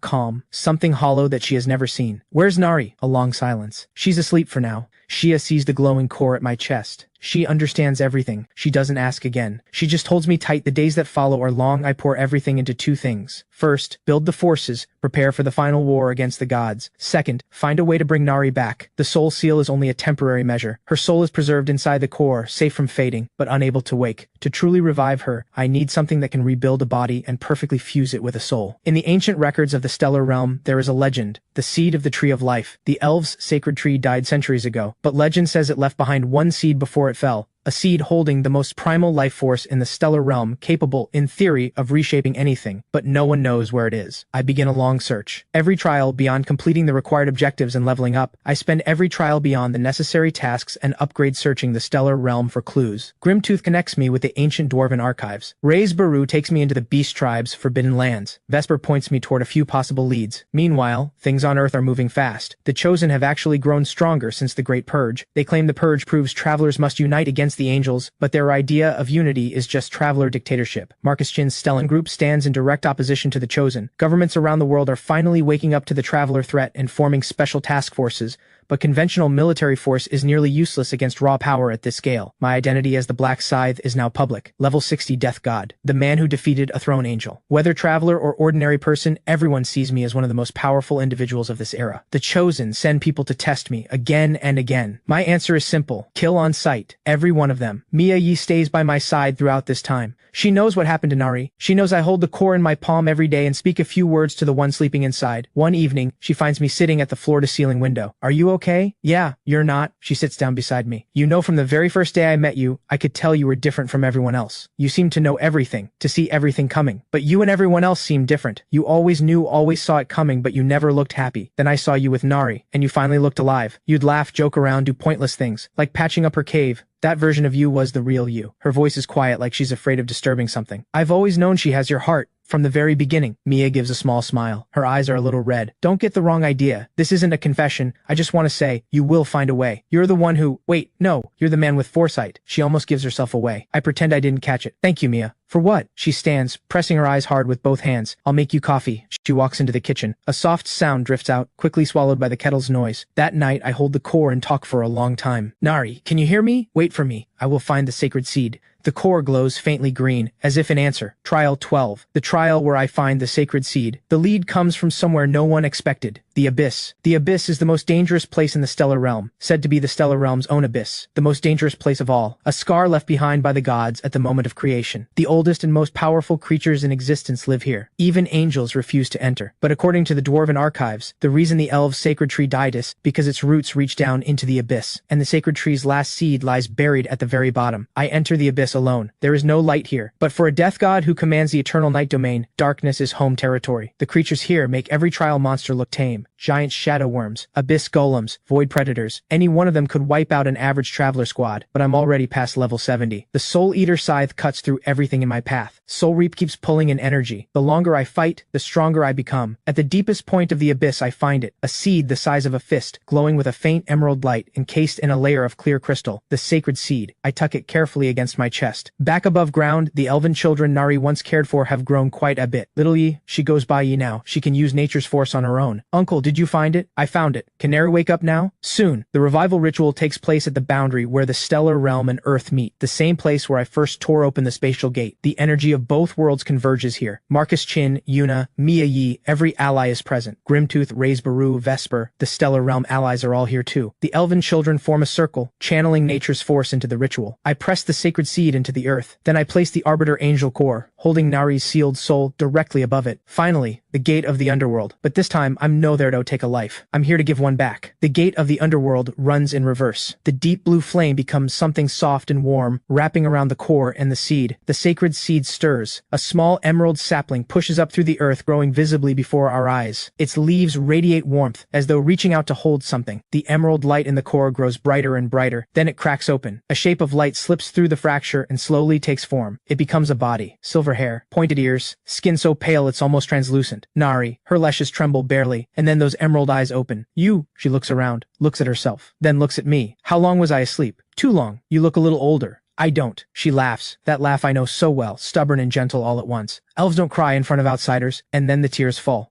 calm. Something hollow that she has never seen. "Where's Nari?" A long silence. "She's asleep for now." Shia sees the glowing core at my chest. She understands everything. She doesn't ask again. She just holds me tight. The days that follow are long. I pour everything into 2 things. First, build the forces, prepare for the final war against the gods. Second, find a way to bring Nari back. The soul seal is only a temporary measure. Her soul is preserved inside the core, safe from fading, but unable to wake. To truly revive her, I need something that can rebuild a body and perfectly fuse it with a soul. In the ancient records of the stellar realm, there is a legend, the seed of the tree of life. The elves' sacred tree died centuries ago, but legend says it left behind one seed before it fell. A seed holding the most primal life force in the stellar realm, capable, in theory, of reshaping anything, but no one knows where it is. I begin a long search. Every trial, beyond completing the required objectives and leveling up, I spend every trial beyond the necessary tasks and upgrade searching the stellar realm for clues. Grimtooth connects me with the ancient dwarven archives. Ray's Baru takes me into the beast tribe's forbidden lands. Vesper points me toward a few possible leads. Meanwhile, things on Earth are moving fast. The Chosen have actually grown stronger since the Great Purge. They claim the Purge proves travelers must unite against the angels, but their idea of unity is just traveler dictatorship. Marcus Chin's Stellan group stands in direct opposition to the Chosen. Governments around the world are finally waking up to the traveler threat and forming special task forces, but conventional military force is nearly useless against raw power at this scale. My identity as the Black Scythe is now public. Level 60 Death God. The man who defeated a throne angel. Whether traveler or ordinary person, everyone sees me as one of the most powerful individuals of this era. The Chosen send people to test me again and again. My answer is simple. Kill on sight. Every one of them. Mia Yi stays by my side throughout this time. She knows what happened to Nari. She knows I hold the core in my palm every day and speak a few words to the one sleeping inside. One evening, she finds me sitting at the floor-to-ceiling window. Are you okay? Yeah, you're not. She sits down beside me. You know, from the very first day I met you, I could tell you were different from everyone else. You seem to know everything, to see everything coming. But you and everyone else seem different. You always knew, always saw it coming, but you never looked happy. Then I saw you with Nari, and you finally looked alive. You'd laugh, joke around, do pointless things, like patching up her cave. That version of you was the real you. Her voice is quiet, like she's afraid of disturbing something. I've always known she has your heart. From the very beginning. Mia gives a small smile. Her eyes are a little red. Don't get the wrong idea. This isn't a confession. I just want to say, you will find a way. You're the one who— Wait, no, you're the man with foresight. She almost gives herself away. I pretend I didn't catch it. Thank you, Mia. For what? She stands, pressing her eyes hard with both hands. I'll make you coffee. She walks into the kitchen. A soft sound drifts out, quickly swallowed by the kettle's noise. That night, I hold the core and talk for a long time. Nari, can you hear me? Wait for me. I will find the sacred seed. The core glows faintly green, as if in answer. Trial 12. The trial where I find the sacred seed. The lead comes from somewhere no one expected. The Abyss. The Abyss is the most dangerous place in the stellar realm, said to be the stellar realm's own abyss. The most dangerous place of all. A scar left behind by the gods at the moment of creation. The oldest and most powerful creatures in existence live here. Even angels refuse to enter. But according to the Dwarven archives, the reason the elves' sacred tree died is because its roots reach down into the abyss, and the sacred tree's last seed lies buried at the very bottom. I enter the abyss alone. There is no light here. But for a death god who commands the eternal night domain, darkness is home territory. The creatures here make every trial monster look tame. Giant shadow worms, abyss golems, void predators. Any one of them could wipe out an average traveler squad, but I'm already past level 70. The Soul Eater Scythe cuts through everything in my path. Soul Reap keeps pulling in energy. The longer I fight, the stronger I become. At the deepest point of the abyss I find it, a seed the size of a fist, glowing with a faint emerald light, encased in a layer of clear crystal. The sacred seed. I tuck it carefully against my chest. Back above ground, the elven children Nari once cared for have grown quite a bit. Little Yi, she goes by Yi now. She can use nature's force on her own. Uncle, did you find it? I found it. Can Nari wake up now? Soon. The revival ritual takes place at the boundary where the stellar realm and Earth meet. The same place where I first tore open the spatial gate. The energy of both worlds converges here. Marcus Chin, Yuna, Mia Yi, every ally is present. Grimtooth, Raze Baru, Vesper, the stellar realm allies are all here too. The elven children form a circle, channeling nature's force into the ritual. I press the sacred seed into the earth. Then I place the Arbiter Angel core, holding Nari's sealed soul directly above it. Finally, the gate of the underworld. But this time, I'm no there to take a life. I'm here to give one back. The gate of the underworld runs in reverse. The deep blue flame becomes something soft and warm, wrapping around the core and the seed. The sacred seed stirs. A small emerald sapling pushes up through the earth, growing visibly before our eyes. Its leaves radiate warmth, as though reaching out to hold something. The emerald light in the core grows brighter and brighter. Then it cracks open. A shape of light slips through the fracture and slowly takes form. It becomes a body. Silver hair, pointed ears, skin so pale it's almost translucent. Nari, her lashes tremble barely, and then those emerald eyes open. You, she looks around, looks at herself, then looks at me. How long was I asleep? Too long. You look a little older. I don't. She laughs. That laugh I know so well, stubborn and gentle all at once. Elves don't cry in front of outsiders, and then the tears fall.